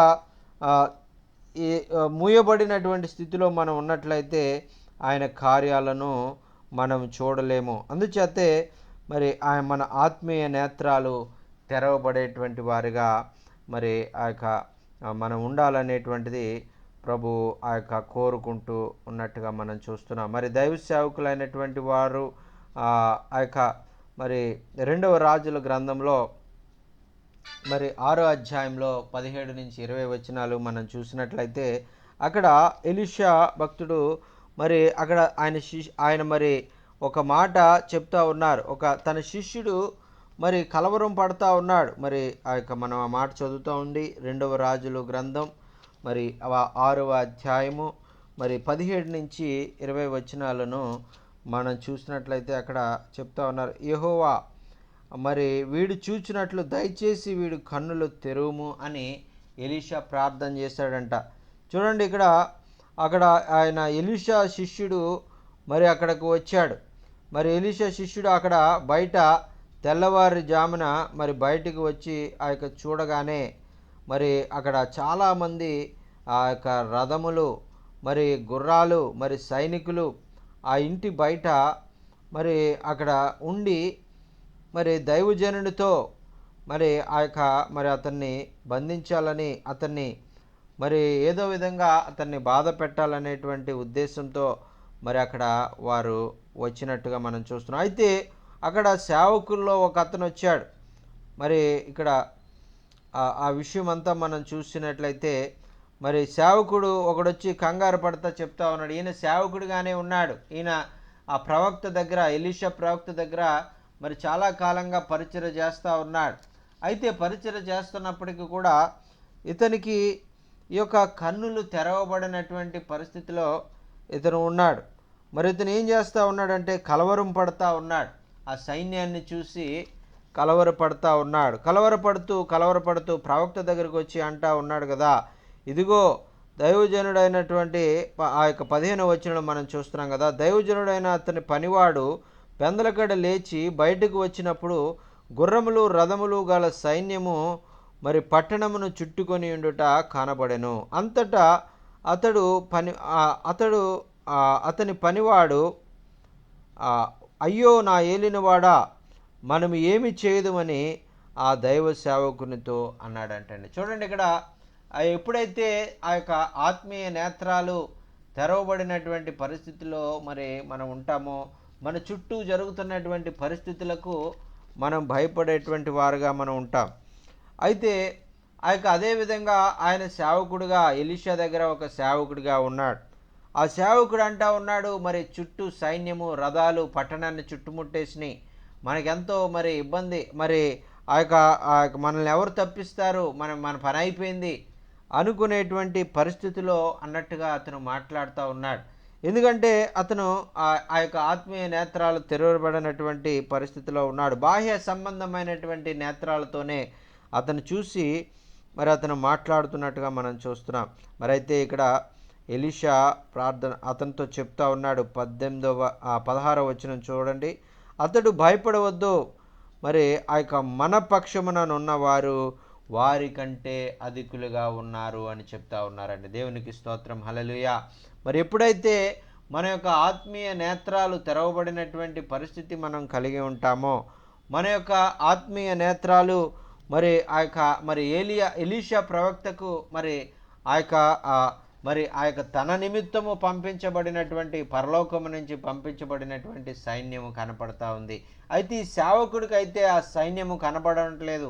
ఈ మూయబడినటువంటి స్థితిలో మనం ఉన్నట్లయితే ఆయన కార్యాలను మనం చూడలేము. అందుచేతే మరి ఆయన మన ఆత్మీయ నేత్రాలు తెరవబడేటువంటి వారిగా మరి ఆ యొక్క మనం ఉండాలనేటువంటిది ప్రభు ఆ యొక్క కోరుకుంటూ ఉన్నట్టుగా మనం చూస్తున్నాం. మరి దైవ సేవకులైనటువంటి వారు ఆ యొక్క మరి 2వ రాజుల గ్రంథంలో మరి 6వ అధ్యాయంలో 17 నుంచి 20 వచనాలు మనం చూసినట్లయితే అక్కడ ఎలీషా భక్తుడు మరి అక్కడ ఆయన మరి ఒక మాట చెప్తా ఉన్నారు. తన శిష్యుడు మరి కలవరం పడతా ఉన్నాడు. మరి ఆ యొక్క మనం ఆ మాట చదువుతూ ఉండి 2వ రాజుల గ్రంథం మరి 6వ అధ్యాయము మరి 17 నుంచి 20 వచనాలను మనం చూసినట్లయితే అక్కడ చెప్తా ఉన్నారు. యెహోవా మరి వీడు చూచినట్లు దయచేసి వీడు కన్నులు తెరువుము అని ఎలీషా ప్రార్థన చేశాడంట. చూడండి అక్కడ ఆయన ఎలీషా శిష్యుడు మరి అక్కడికి వచ్చాడు. మరి ఎలీషా శిష్యుడు అక్కడ బయట తెల్లవారుజామున మరి బయటికి వచ్చి ఆ యొక్క చూడగానే మరి అక్కడ చాలామంది ఆ యొక్క రథములు మరి గుర్రాలు మరి సైనికులు ఆ ఇంటి బయట మరి అక్కడ ఉండి మరి దైవజనుడితో మరి ఆ యొక్క మరి అతన్ని బంధించాలని, అతన్ని మరి ఏదో విధంగా అతన్ని బాధ పెట్టాలనేటువంటి ఉద్దేశంతో మరి అక్కడ వారు వచ్చినట్టుగా మనం చూస్తున్నాం. అయితే అక్కడ సేవకుల్లో ఒక అతను వచ్చాడు. మరి ఇక్కడ ఆ విషయం అంతా మనం చూసినట్లయితే మరి సేవకుడు ఒకడొచ్చి కంగారు పడతా చెప్తా ఉన్నాడు. ఈయన సేవకుడిగానే ఉన్నాడు. ఈయన ఆ ప్రవక్త దగ్గర, ఎలీషా ప్రవక్త దగ్గర మరి చాలా కాలంగా పరిచర్య చేస్తూ ఉన్నాడు. అయితే పరిచర్య చేస్తున్నప్పటికీ కూడా ఇతనికి ఈ యొక్క కన్నులు తెరవబడినటువంటి పరిస్థితిలో ఇతను ఉన్నాడు. మరి ఇతను ఏం చేస్తూ ఉన్నాడంటే కలవరం పడతా ఉన్నాడు. ఆ సైన్యాన్ని చూసి కలవరపడతా ఉన్నాడు. కలవరపడుతూ ప్రవక్త దగ్గరికి వచ్చి అంటా ఉన్నాడు కదా, ఇదిగో దైవజనుడైనటువంటి ఆ యొక్క 15వ వచనం మనం చూస్తున్నాం కదా, దైవజనుడైన అతని పనివాడు పెందలకడ లేచి బయటకు వచ్చినప్పుడు గుర్రములు రథములు గల సైన్యము మరి పట్టణమును చుట్టుకొని ఉండుట కనబడెను. అంతటా అతని పనివాడు అయ్యో నా ఏలినవాడా, మనం ఏమి చేయదుమని ఆ దైవ సేవకునితో అన్నాడంటండి. చూడండి, ఇక్కడ ఎప్పుడైతే ఆ యొక్క ఆత్మీయ నేత్రాలు తెరవబడినటువంటి పరిస్థితిలో మరి మనం ఉంటామో, మన చుట్టూ జరుగుతున్నటువంటి పరిస్థితులకు మనం భయపడేటువంటి వారుగా మనం ఉంటాం. అయితే అదేవిధంగా ఆయన సేవకుడిగా ఎలీషా దగ్గర ఒక సేవకుడిగా ఉన్నాడు. ఆ సేవకుడు అంటా ఉన్నాడు, మరి చుట్టూ సైన్యము రథాలు పట్టణాన్ని చుట్టుముట్టేసినాయి, మనకెంతో మరి ఇబ్బంది, మరి ఆ యొక్క మనల్ని ఎవరు తప్పిస్తారు, మన పని అయిపోయింది అనుకునేటువంటి పరిస్థితిలో అన్నట్టుగా అతను మాట్లాడుతూ ఉన్నాడు. ఎందుకంటే అతను ఆ యొక్క ఆత్మీయ నేత్రాలు తెరవబడినటువంటి పరిస్థితిలో ఉన్నాడు. బాహ్య సంబంధమైనటువంటి నేత్రాలతోనే అతను చూసి మరి అతను మాట్లాడుతున్నట్టుగా మనం చూస్తున్నాం. మరి అయితే ఇక్కడ ఎలీషా ప్రార్థన అతనితో చెప్తా ఉన్నాడు. 16వ వచనం చూడండి. అతడు భయపడవద్దు, మరి ఆ యొక్క మన పక్షముననున్నవారు వారి కంటే అధికులుగా ఉన్నారు అని చెప్తా ఉన్నారండి. దేవునికి స్తోత్రం, హల్లెలూయా. మరి ఎప్పుడైతే మన యొక్క ఆత్మీయ నేత్రాలు తెరవబడినటువంటి పరిస్థితి మనం కలిగి ఉంటామో, మన యొక్క ఆత్మీయ నేత్రాలు మరి ఆ యొక్క మరి ఎలీషా ప్రవక్తకు మరి ఆ యొక్క తన నిమిత్తము పంపించబడినటువంటి పరలోకము నుంచి పంపించబడినటువంటి సైన్యము కనపడతా ఉంది. అయితే ఈ సేవకుడికి అయితే ఆ సైన్యము కనపడట్లేదు.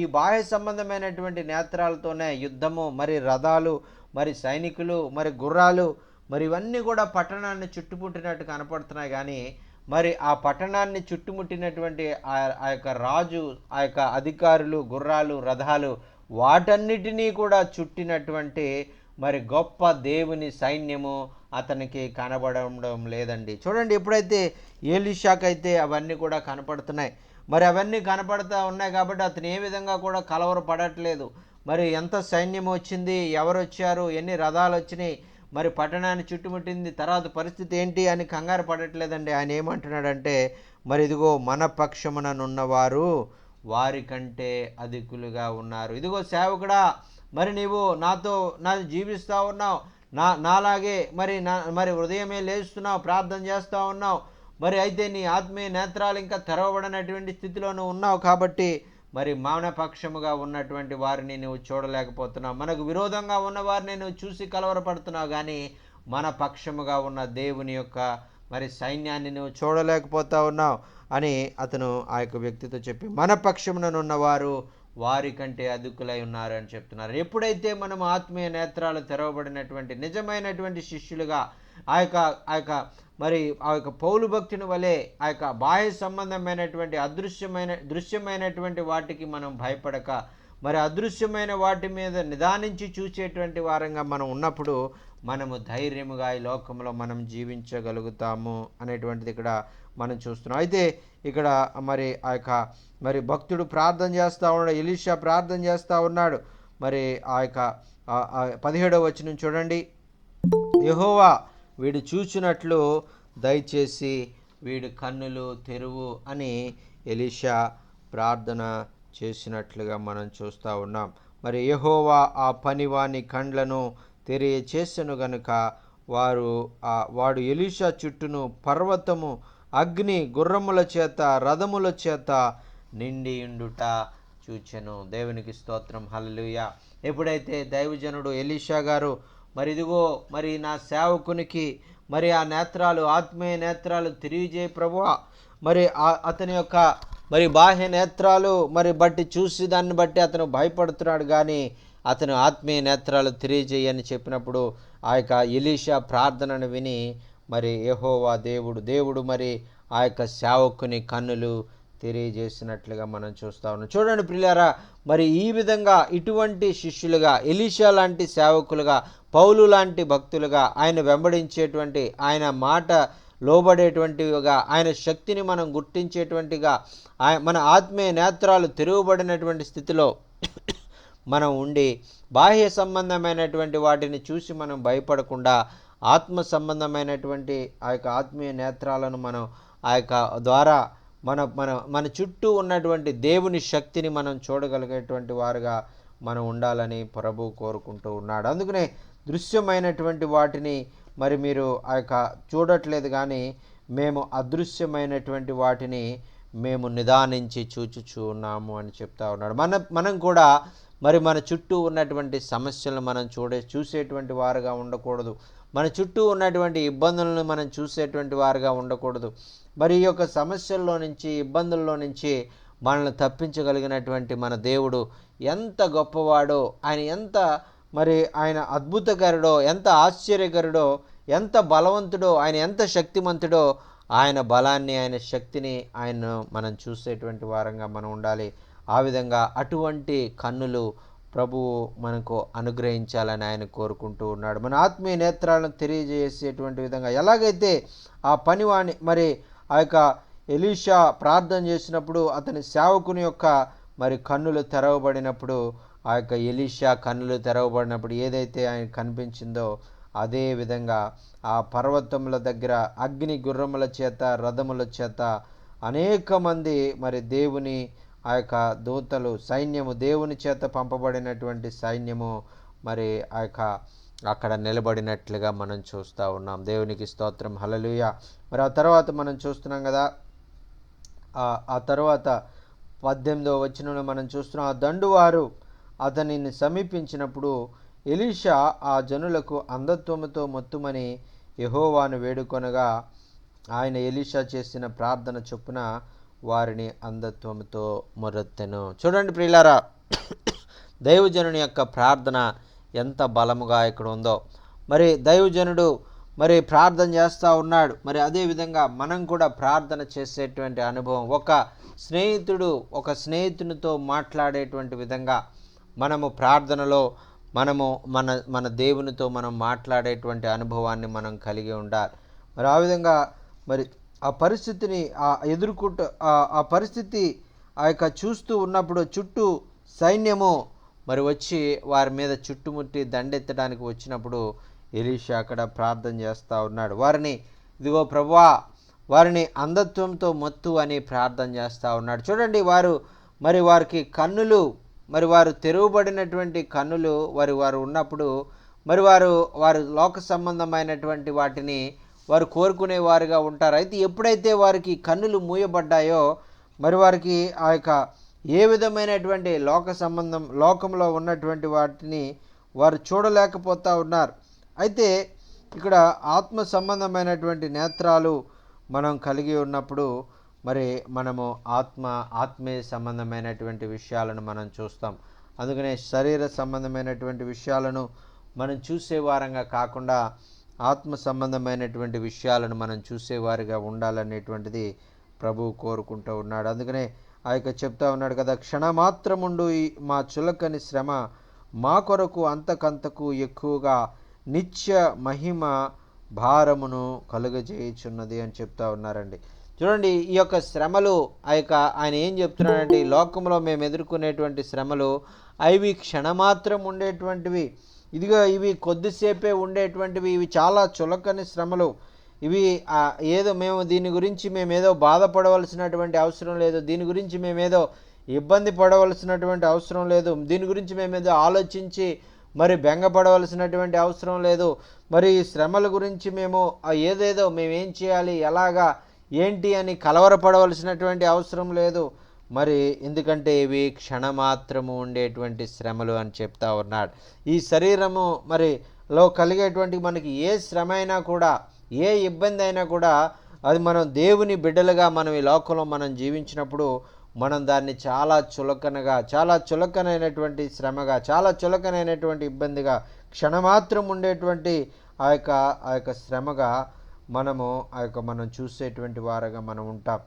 ఈ బాహ్య సంబంధమైనటువంటి నేత్రాలతోనే యుద్ధము, మరి రథాలు, మరి సైనికులు, మరి గుర్రాలు, మరి ఇవన్నీ కూడా పట్టణాన్ని చుట్టుముట్టినట్టు కనపడుతున్నాయి. కానీ మరి ఆ పట్టణాన్ని చుట్టుముట్టినటువంటి ఆ యొక్క రాజు, ఆ యొక్క అధికారులు, గుర్రాలు, రథాలు, వాటన్నిటినీ కూడా చుట్టినటువంటి మరి గొప్ప దేవుని సైన్యము అతనికి కనబడడం లేదండి. చూడండి, ఎప్పుడైతే ఎలీషాకైతే అవన్నీ కూడా కనపడుతున్నాయి, మరి అవన్నీ కనపడుతూ ఉన్నాయి కాబట్టి అతను ఏ విధంగా కూడా కలవరపడట్లేదు. మరి ఎంత సైన్యం వచ్చింది, ఎవరు వచ్చారు, ఎన్ని రథాలు వచ్చినాయి, మరి పట్టణాన్ని చుట్టుముట్టింది, తర్వాత పరిస్థితి ఏంటి అని కంగారు పడట్లేదండి. ఆయన ఏమంటున్నాడంటే, మరి ఇదిగో మన పక్షముననున్నవారు వారికంటే అధికులుగా ఉన్నారు. ఇదిగో సేవకుడా, మరి నీవు నాది జీవిస్తూ ఉన్నావు, నాలాగే మరి ఉదయమే లేస్తున్నావు, ప్రార్థన చేస్తూ ఉన్నావు, మరి అయితే నీ ఆత్మీయ నేత్రాలు ఇంకా తెరవబడినటువంటి స్థితిలో నువ్వు ఉన్నావు కాబట్టి మరి మానపక్షముగా ఉన్నటువంటి వారిని నువ్వు చూడలేకపోతున్నావు, మనకు విరోధంగా ఉన్న వారిని నువ్వు చూసి కలవరపడుతున్నావు, కానీ మన పక్షముగా ఉన్న దేవుని యొక్క మరి సైన్యాన్ని నువ్వు చూడలేకపోతా ఉన్నావు అని అతను ఆ యొక్క వ్యక్తితో చెప్పి, మన పక్షముననున్నవారు వారి కంటే అధికులై ఉన్నారు అని చెప్తున్నారు. ఎప్పుడైతే మనం ఆత్మీయ నేత్రాలు తెరవబడినటువంటి నిజమైనటువంటి శిష్యులుగా ఆ యొక్క పౌలు భక్తుని వలె ఆ యొక్క బాహ్య సంబంధమైనటువంటి దృశ్యమైనటువంటి వాటికి మనం భయపడక మరి అదృశ్యమైన వాటి మీద నిదానించి చూసేటువంటి వారంగా మనం ఉన్నప్పుడు మనము ధైర్యముగా ఈ లోకంలో మనం జీవించగలుగుతాము అనేటువంటిది ఇక్కడ మనం చూస్తున్నాం. అయితే ఇక్కడ మరి భక్తుడు ప్రార్థన చేస్తూ ఉన్నాడు, ఎలీషా ప్రార్థన చేస్తూ ఉన్నాడు. మరి ఆ యొక్క 17వ వచనం చూడండి, యెహోవా వీడు చూచినట్లు దయచేసి వీడి కన్నులు తెరువు అని ఎలీషా ప్రార్థన చేసినట్లుగా మనం చూస్తూ ఉన్నాం. మరి యెహోవా ఆ పనివాని కండ్లను తెలియచేసెను గనుక వాడు ఎలీషా చుట్టూను పర్వతము అగ్ని గుర్రముల చేత రథముల చేత నిండియుండుట చూచెను. దేవునికి స్తోత్రం, హల్లెలూయా. ఎప్పుడైతే దైవజనుడు ఎలీషా గారు మరి ఇదిగో మరి నా సేవకునికి మరి ఆ నేత్రాలు, ఆత్మీయ నేత్రాలు తెలియజేయ ప్రభువా, మరి అతని యొక్క మరి బాహ్య నేత్రాలు మరి బట్టి చూసి దాన్ని బట్టి అతను భయపడుతున్నాడు, కానీ అతను ఆత్మీయ నేత్రాలు తెలియజేయని చెప్పినప్పుడు ఆ యొక్క ఎలీషా ప్రార్థనను విని మరి యెహోవా దేవుడు మరి ఆ యొక్క సేవకుని కన్నులు తెలియజేసినట్లుగా మనం చూస్తూ ఉన్నాం. చూడండి ప్రియులారా, మరి ఈ విధంగా ఇటువంటి శిష్యులుగా, ఎలీషా లాంటి సేవకులుగా, పౌలు లాంటి భక్తులుగా, ఆయన వెంబడించేటువంటి, ఆయన మాట లోబడేటువంటివిగా, ఆయన శక్తిని మనం గుర్తించేటువంటిగా, మన ఆత్మీయ నేత్రాలు తెరవబడినటువంటి స్థితిలో మనం ఉండి బాహ్య సంబంధమైనటువంటి వాటిని చూసి మనం భయపడకుండా ఆత్మ సంబంధమైనటువంటి ఆ యొక్క ఆత్మీయ నేత్రాలను మనం ఆ యొక్క ద్వారా మన చుట్టూ ఉన్నటువంటి దేవుని శక్తిని మనం చూడగలిగేటువంటి వారుగా మనం ఉండాలని ప్రభు కోరుకుంటూ ఉన్నాడు. అందుకనే దృశ్యమైనటువంటి వాటిని మరి మీరు ఆ యొక్క చూడట్లేదు, కానీ మేము అదృశ్యమైనటువంటి వాటిని మేము నిదానించి చూచుచూ ఉన్నాము అని చెప్తా ఉన్నాడు. మనం కూడా మరి మన చుట్టూ ఉన్నటువంటి సమస్యలను మనం చూసేటువంటి వారుగా ఉండకూడదు, మన చుట్టూ ఉన్నటువంటి ఇబ్బందులను మనం చూసేటువంటి వారుగా ఉండకూడదు. మరి ఈ యొక్క సమస్యల్లో నుంచి, ఇబ్బందుల్లో నుంచి మనల్ని తప్పించగలిగినటువంటి మన దేవుడు ఎంత గొప్పవాడో, ఆయన అద్భుతకరుడో, ఎంత ఆశ్చర్యకరుడో, ఎంత బలవంతుడో, ఆయన ఎంత శక్తిమంతుడో, ఆయన బలాన్ని, ఆయన శక్తిని మనం చూసేటువంటి వారంగా మనం ఉండాలి. ఆ విధంగా అటువంటి కన్నులు ప్రభువు మనకు అనుగ్రహించాలని ఆయన కోరుకుంటూ ఉన్నాడు. మన ఆత్మీయ నేత్రాలను తెలియజేసేటువంటి విధంగా ఎలాగైతే ఆ పనివాణి మరి ఆ యొక్క ఎలీషా ప్రార్థన చేసినప్పుడు అతని సేవకుని యొక్క మరి కన్నులు తెరవబడినప్పుడు, ఆ యొక్క ఎలీషా కన్నులు తెరవబడినప్పుడు ఏదైతే ఆయన కనిపించిందో అదే విధంగా ఆ పర్వతముల దగ్గర అగ్ని గుర్రముల చేత రథముల చేత అనేక మంది మరి దేవుని ఆ యొక్క దూతలు, సైన్యము, దేవుని చేత పంపబడినటువంటి సైన్యము మరి ఆ యొక్క అక్కడ నిలబడినట్లుగా మనం చూస్తూ ఉన్నాం. దేవునికి స్తోత్రం, హల్లెలూయా. మరి ఆ తర్వాత మనం చూస్తున్నాం కదా, ఆ తర్వాత 18వ వచనంలో మనం చూస్తున్నాం, ఆ దండువారు అతనిని సమీపించినప్పుడు ఎలీషా ఆ జనులకు అంధత్వముతో మొత్తుమని యెహోవాను వేడుకొనగా ఆయన ఎలీషా చేసిన ప్రార్థన చొప్పున వారిని అంధత్వముతో మొర్రెత్తెను. చూడండి ప్రియులారా, దైవజనుని యొక్క ప్రార్థన ఎంత బలముగా ఇక్కడ ఉందో. మరి దైవజనుడు మరి ప్రార్థన చేస్తూ ఉన్నాడు. మరి అదేవిధంగా మనం కూడా ప్రార్థన చేసేటువంటి అనుభవం, ఒక స్నేహితునితో మాట్లాడేటువంటి విధంగా మనము ప్రార్థనలో మన దేవునితో మనం మాట్లాడేటువంటి అనుభవాన్ని మనం కలిగి ఉండాలి. మరి ఆ విధంగా మరి ఆ పరిస్థితిని ఎదుర్కొంటూ ఆ పరిస్థితి ఆ యొక్క చూస్తూ ఉన్నప్పుడు చుట్టూ సైన్యము మరి వచ్చి వారి మీద చుట్టుముట్టి దండెత్తడానికి వచ్చినప్పుడు ఎలీషా అక్కడ ప్రార్థన చేస్తూ ఉన్నాడు. వారిని ఇదిగో ప్రభువా వారిని అంధత్వంతో మొత్తు అని ప్రార్థన చేస్తూ ఉన్నాడు. చూడండి, వారికి కన్నులు వారు తెరవబడినటువంటి కన్నులు వారు ఉన్నప్పుడు వారు లోక సంబంధమైనటువంటి వాటిని వారు కోరుకునేవారుగా ఉంటారు. అయితే ఎప్పుడైతే వారికి కన్నులు మూయబడ్డాయో వారికి ఆ యొక్క ఏ విధమైనటువంటి లోకంలో ఉన్నటువంటి వాటిని వారు చూడలేకపోతూ ఉన్నారు. అయితే ఇక్కడ ఆత్మ సంబంధమైనటువంటి నేత్రాలు మనం కలిగి ఉన్నప్పుడు మనము ఆత్మీయ సంబంధమైనటువంటి విషయాలను మనం చూస్తాం. అందుకనే శరీర సంబంధమైనటువంటి విషయాలను మనం చూసేవారంగా కాకుండా ఆత్మ సంబంధమైనటువంటి విషయాలను మనం చూసేవారిగా ఉండాలనేటువంటిది ప్రభువు కోరుకుంటూ ఉన్నాడు. అందుకనే ఆ యొక్క చెప్తా ఉన్నాడు కదా, క్షణమాత్రముండు మా చులకని శ్రమ మా కొరకు అంతకంతకు ఎక్కువగా నిత్య మహిమ భారమును కలుగజేయుచున్నది అని చెప్తా ఉన్నారండి. చూడండి, ఈ యొక్క శ్రమలు ఆయన ఏం చెప్తున్నాడంటే, ఈ లోకంలో మేము ఎదుర్కొనేటువంటి శ్రమలు అవి క్షణమాత్రం ఉండేటువంటివి, ఇవి కొద్దిసేపే ఉండేటువంటివి, ఇవి చాలా చులకని శ్రమలు. ఇవి ఏదో దీని గురించి మేమేదో బాధపడవలసినటువంటి అవసరం లేదు, దీని గురించి మేమేదో ఇబ్బంది పడవలసినటువంటి అవసరం లేదు, దీని గురించి మేమేదో ఆలోచించి బెంగపడవలసినటువంటి అవసరం లేదు. ఈ శ్రమల గురించి మేమేం చేయాలి, ఎలాగా ఏంటి అని కలవరపడవలసినటువంటి అవసరం లేదు. ఎందుకంటే ఇవి క్షణమాత్రము ఉండేటువంటి శ్రమలు అని చెప్తా ఉన్నాడు. ఈ శరీరము లో కలిగేటువంటి మనకి ఏ శ్రమ అయినా కూడా, ఏ ఇబ్బంది అయినా కూడా, అది మనం దేవుని బిడ్డలుగా ఈ లోకంలో మనం జీవించినప్పుడు దాన్ని చాలా చులకనైనటువంటి శ్రమగా, చాలా చులకనైనటువంటి ఇబ్బందిగా, క్షణమాత్రం ఉండేటువంటి ఆ యొక్క శ్రమగా మనం చూసేటువంటి వారుగా మనం ఉంటాం.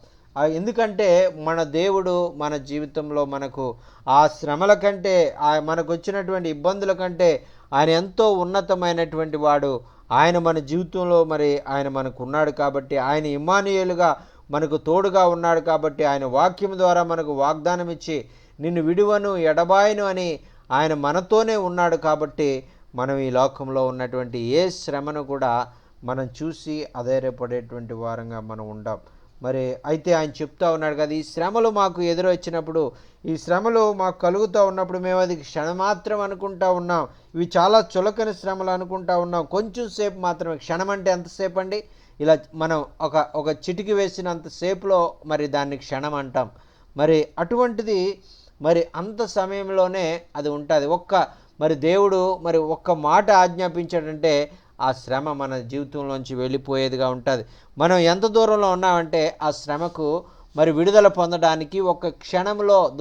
ఎందుకంటే మన దేవుడు మన జీవితంలో మనకు ఆ శ్రమల కంటే, మనకు వచ్చినటువంటి ఇబ్బందుల కంటే ఆయన ఎంతో ఉన్నతమైనటువంటి వాడు. ఆయన మన జీవితంలో ఆయన మనకు ఉన్నాడు కాబట్టి, ఆయన ఇమ్మానుయేలుగా మనకు తోడుగా ఉన్నాడు కాబట్టి, ఆయన వాక్యం ద్వారా మనకు వాగ్దానం ఇచ్చి నిన్ను విడువను ఎడబాయను అని ఆయన మనతోనే ఉన్నాడు కాబట్టి, మనం ఈ లోకంలో ఉన్నటువంటి ఏ శ్రమను కూడా మనం చూసి అధైర్యపడేటువంటి వారంగా మనం ఉండాం. అయితే ఆయన చెప్తా ఉన్నాడు కదా, ఈ శ్రమలు మాకు ఎదురొచ్చినప్పుడు, ఈ శ్రమలు మాకు కలుగుతూ ఉన్నప్పుడు మేము అది క్షణమాత్రం అనుకుంటా ఉన్నాం, ఇవి చాలా చులకని శ్రమలు అనుకుంటా ఉన్నాం. కొంచెం సేపు మాత్రమే. క్షణం అంటే ఎంతసేపు అండి? ఇలా మనం ఒక చిటికి వేసినంతసేపులో దాన్ని క్షణం అంటాం. అటువంటిది అంత సమయంలోనే అది ఉంటుంది. దేవుడు ఒక్క మాట ఆజ్ఞాపించాడంటే ఆ శ్రమ మన జీవితంలోంచి వెళ్ళిపోయేదిగా ఉంటుంది. మనం ఎంత దూరంలో ఉన్నామంటే ఆ శ్రమకు విడుదల పొందడానికి ఒక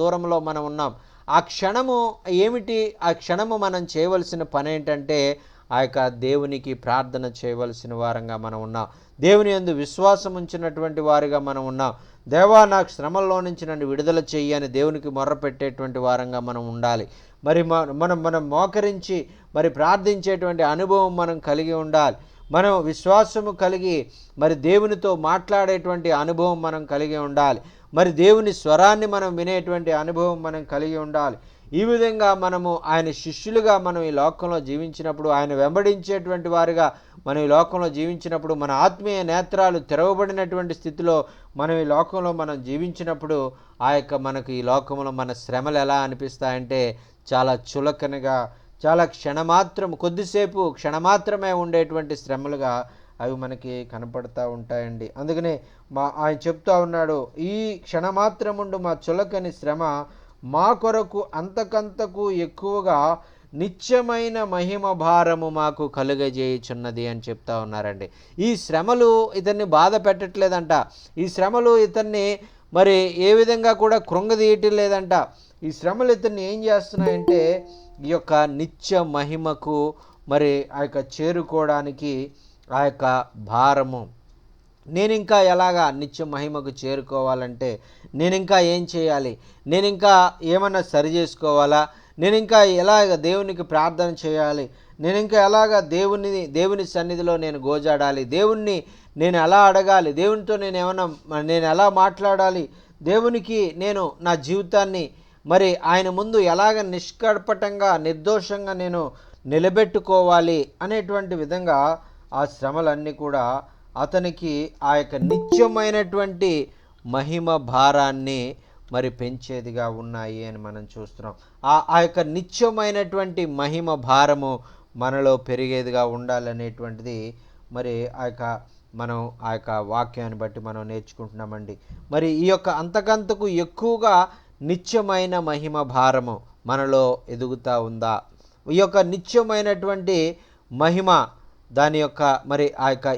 దూరంలో మనం ఉన్నాం. ఆ క్షణము ఏమిటి? ఆ క్షణము మనం చేయవలసిన పని ఏంటంటే ఆ యొక్క దేవునికి ప్రార్థన చేయవలసిన వారంగా మనం ఉన్నాం. దేవుని యందు విశ్వాసం ఉంచినటువంటి వారిగా మనం ఉన్నాం. దేవా, నాకు శ్రమల్లో నుంచి నన్ను విడుదల చెయ్యి అని దేవునికి మొర్ర పెట్టేటువంటి వారంగా మనం ఉండాలి. మనం మోకరించి ప్రార్థించేటువంటి అనుభవం మనం కలిగి ఉండాలి. మనం విశ్వాసము కలిగి దేవునితో మాట్లాడేటువంటి అనుభవం మనం కలిగి ఉండాలి. దేవుని స్వరాన్ని మనం వినేటువంటి అనుభవం మనం కలిగి ఉండాలి. ఈ విధంగా మనము ఆయన శిష్యులుగా మనం ఈ లోకంలో జీవించినప్పుడు, ఆయన వెంబడించేటువంటి వారిగా మనం ఈ లోకంలో జీవించినప్పుడు, మన ఆత్మీయ నేత్రాలు తెరవబడినటువంటి స్థితిలో మనం ఈ లోకంలో మనం జీవించినప్పుడు మనకు ఈ లోకంలో మన శ్రమలు ఎలా అనిపిస్తాయంటే చాలా చులకనగా, చాలా కొద్దిసేపు క్షణమాత్రమే ఉండేటువంటి శ్రమలుగా అవి మనకి కనపడతా ఉంటాయండి. అందుకనే ఆయన చెప్తా ఉన్నాడు, ఈ క్షణమాత్రముండు మా చులకని శ్రమ మా కొరకు అంతకంతకు ఎక్కువగా నిత్యమైన మహిమ భారము మాకు కలుగజేయుచున్నది అని చెప్తా ఉన్నారండి. ఈ శ్రమలు ఇతన్ని బాధ పెట్టట్లేదంట. ఈ శ్రమలు ఇతన్ని ఏ విధంగా కూడా కృంగదీయటం లేదంట. ఈ శ్రమలు ఇతన్ని ఏం చేస్తున్నాయంటే ఈ యొక్క నిత్య మహిమకు ఆ యొక్క చేరుకోవడానికి ఆ యొక్క భారము, నేను ఇంకా ఎలాగా నిత్య మహిమకు చేరుకోవాలంటే నేను ఇంకా ఏం చేయాలి, నేను ఇంకా ఏమన్నా సరి చేసుకోవాలా, నేను ఇంకా ఎలాగ దేవునికి ప్రార్థన చేయాలి, నేను ఇంకా ఎలాగ దేవుని సన్నిధిలో నేను గోజాడాలి, దేవుణ్ణి నేను ఎలా అడగాలి, దేవునితో నేను ఎలా మాట్లాడాలి, దేవునికి నేను నా జీవితాన్ని ఆయన ముందు ఎలాగ నిష్కపటంగా నిర్దోషంగా నేను నిలబెట్టుకోవాలి అనేటువంటి విధంగా ఆ శ్రమలన్నీ కూడా అతనికి ఆ యొక్క నిత్యమైనటువంటి మహిమ భారాన్ని మరి పెంచేదిగా ఉన్నాయి అని మనం చూస్తున్నాం. ఆ యొక్క నిత్యమైనటువంటి మహిమ భారము మనలో పెరిగేదిగా ఉండాలనేటువంటిది మరి మనం ఆ యొక్క వాక్యాన్ని బట్టి మనం నేర్చుకుంటున్నామండి. మరి ఈ యొక్క అంతకంతకు ఎక్కువగా నిత్యమైన మహిమ భారము మనలో ఎదుగుతూ ఉందా? ఈ యొక్క నిత్యమైనటువంటి మహిమ దాని యొక్క మరి ఆ యొక్క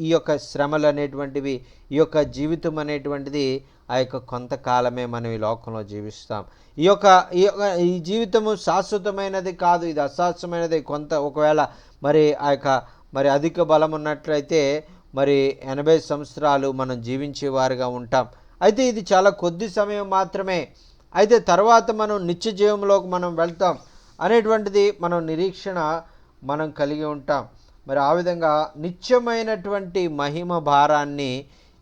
ఈ యొక్క శ్రమలు అనేటువంటివి, ఈ యొక్క జీవితం అనేటువంటిది ఆ యొక్క కొంతకాలమే మనం ఈ లోకంలో జీవిస్తాం. ఈ జీవితము శాశ్వతమైనది కాదు, ఇది అశాశ్వతమైనది. ఒకవేళ మరి ఆ యొక్క మరి అధిక బలం ఉన్నట్లయితే మరి 80 సంవత్సరాలు మనం జీవించేవారుగా ఉంటాం. అయితే ఇది చాలా కొద్ది సమయం మాత్రమే. అయితే తర్వాత మనం నిత్య జీవంలోకి మనం వెళ్తాం అనేటువంటిది మనం నిరీక్షణ మనం కలిగి ఉంటాం. మరి ఆ విధంగా నిత్యమైనటువంటి మహిమ భారాన్ని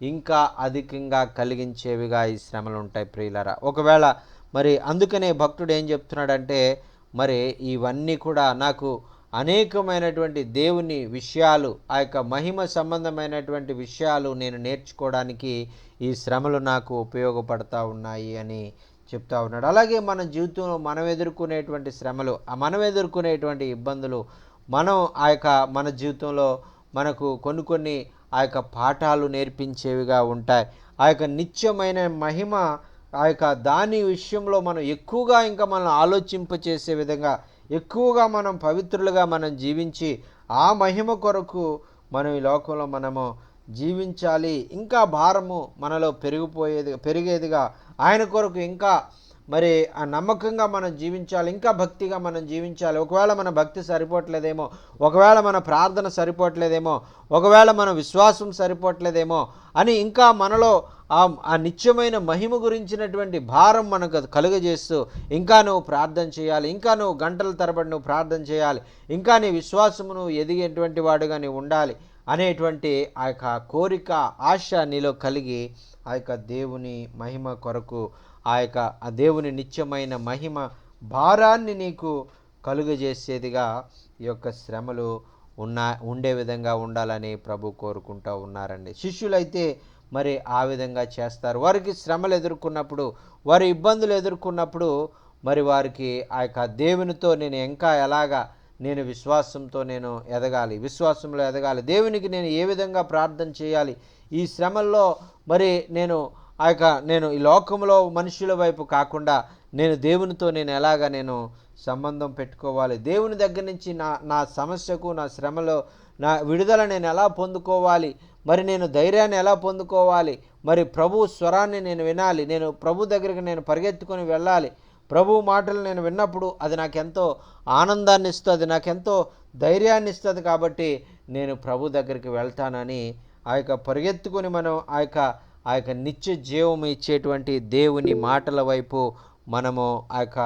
ఇంకా అధికంగా కలిగించేవిగా ఈ శ్రమలు ఉంటాయి ప్రియులారా. ఒకవేళ మరి అందుకనే భక్తుడు ఏం చెప్తున్నాడంటే, మరి ఇవన్నీ కూడా నాకు అనేకమైనటువంటి దేవుని విషయాలు, ఆ యొక్క మహిమ సంబంధమైనటువంటి విషయాలు నేను నేర్చుకోవడానికి ఈ శ్రమలు నాకు ఉపయోగపడతా ఉన్నాయి అని చెప్తా ఉన్నాడు. అలాగే మన జీవితంలో మనం ఎదుర్కొనేటువంటి శ్రమలు, మనం ఎదుర్కొనేటువంటి ఇబ్బందులు, మనం మన జీవితంలో మనకు కొన్ని ఆ యొక్క పాఠాలు నేర్పించేవిగా ఉంటాయి. ఆ యొక్క నిత్యమైన మహిమ దాని విషయంలో మనం ఎక్కువగా ఇంకా మనం ఆలోచింపచేసే విధంగా, ఎక్కువగా మనం పవిత్రులుగా మనం జీవించి ఆ మహిమ కొరకు మనం ఈ లోకంలో మనము జీవించాలి. ఇంకా భారము మనలో పెరిగేదిగా ఆయన కొరకు ఇంకా మరి ఆ నమ్మకంగా మనం జీవించాలి, ఇంకా భక్తిగా మనం జీవించాలి. ఒకవేళ మన భక్తి సరిపోవట్లేదేమో, ఒకవేళ మన ప్రార్థన సరిపోవట్లేదేమో, ఒకవేళ మన విశ్వాసం సరిపోవట్లేదేమో అని ఇంకా మనలో ఆ నిత్యమైన మహిమ గురించినటువంటి భారం మనకు కలుగజేస్తూ ఇంకా నువ్వు ప్రార్థన చేయాలి, ఇంకా నువ్వు గంటల తరబడి నువ్వు ప్రార్థన చేయాలి, ఇంకా నీ విశ్వాసమును ఎదిగేటువంటి వాడుగా నీవు ఉండాలి అనేటువంటి ఆ యొక్క కోరిక, ఆశ నీలో కలిగి ఆ యొక్క దేవుని మహిమ కొరకు, ఆ దేవుని నిత్యమైన మహిమ భారాన్ని నీకు కలుగజేసేదిగా ఈ యొక్క శ్రమలు ఉండే విధంగా ఉండాలని ప్రభు కోరుకుంటూ ఉన్నారండి. శిష్యులైతే మరి ఆ విధంగా చేస్తారు. వారికి శ్రమలు ఎదుర్కొన్నప్పుడు, వారి ఇబ్బందులు ఎదుర్కొన్నప్పుడు మరి వారికి ఆ యొక్క దేవునితో నేను ఇంకా ఎలాగా నేను విశ్వాసంతో నేను ఎదగాలి, విశ్వాసంలో ఎదగాలి, దేవునికి నేను ఏ విధంగా ప్రార్థన చేయాలి, ఈ శ్రమల్లో మరి నేను ఈ లోకంలో మనుషుల వైపు కాకుండా నేను దేవునితో నేను ఎలాగా నేను సంబంధం పెట్టుకోవాలి, దేవుని దగ్గర నుంచి నా సమస్యకు, నా శ్రమలో నా విడుదల నేను ఎలా పొందుకోవాలి, మరి నేను ధైర్యాన్ని ఎలా పొందుకోవాలి, మరి ప్రభు స్వరాన్ని నేను వినాలి, నేను ప్రభు దగ్గరికి నేను పరిగెత్తుకొని వెళ్ళాలి, ప్రభు మాటలు నేను విన్నప్పుడు అది నాకెంతో ఆనందాన్ని ఇస్తుంది, నాకెంతో ధైర్యాన్ని ఇస్తుంది, కాబట్టి నేను ప్రభు దగ్గరికి వెళ్తానని ఆ యొక్క పరిగెత్తుకొని మనం ఆ యొక్క నిత్య జీవం ఇచ్చేటువంటి దేవుని మాటల వైపు మనము ఆ యొక్క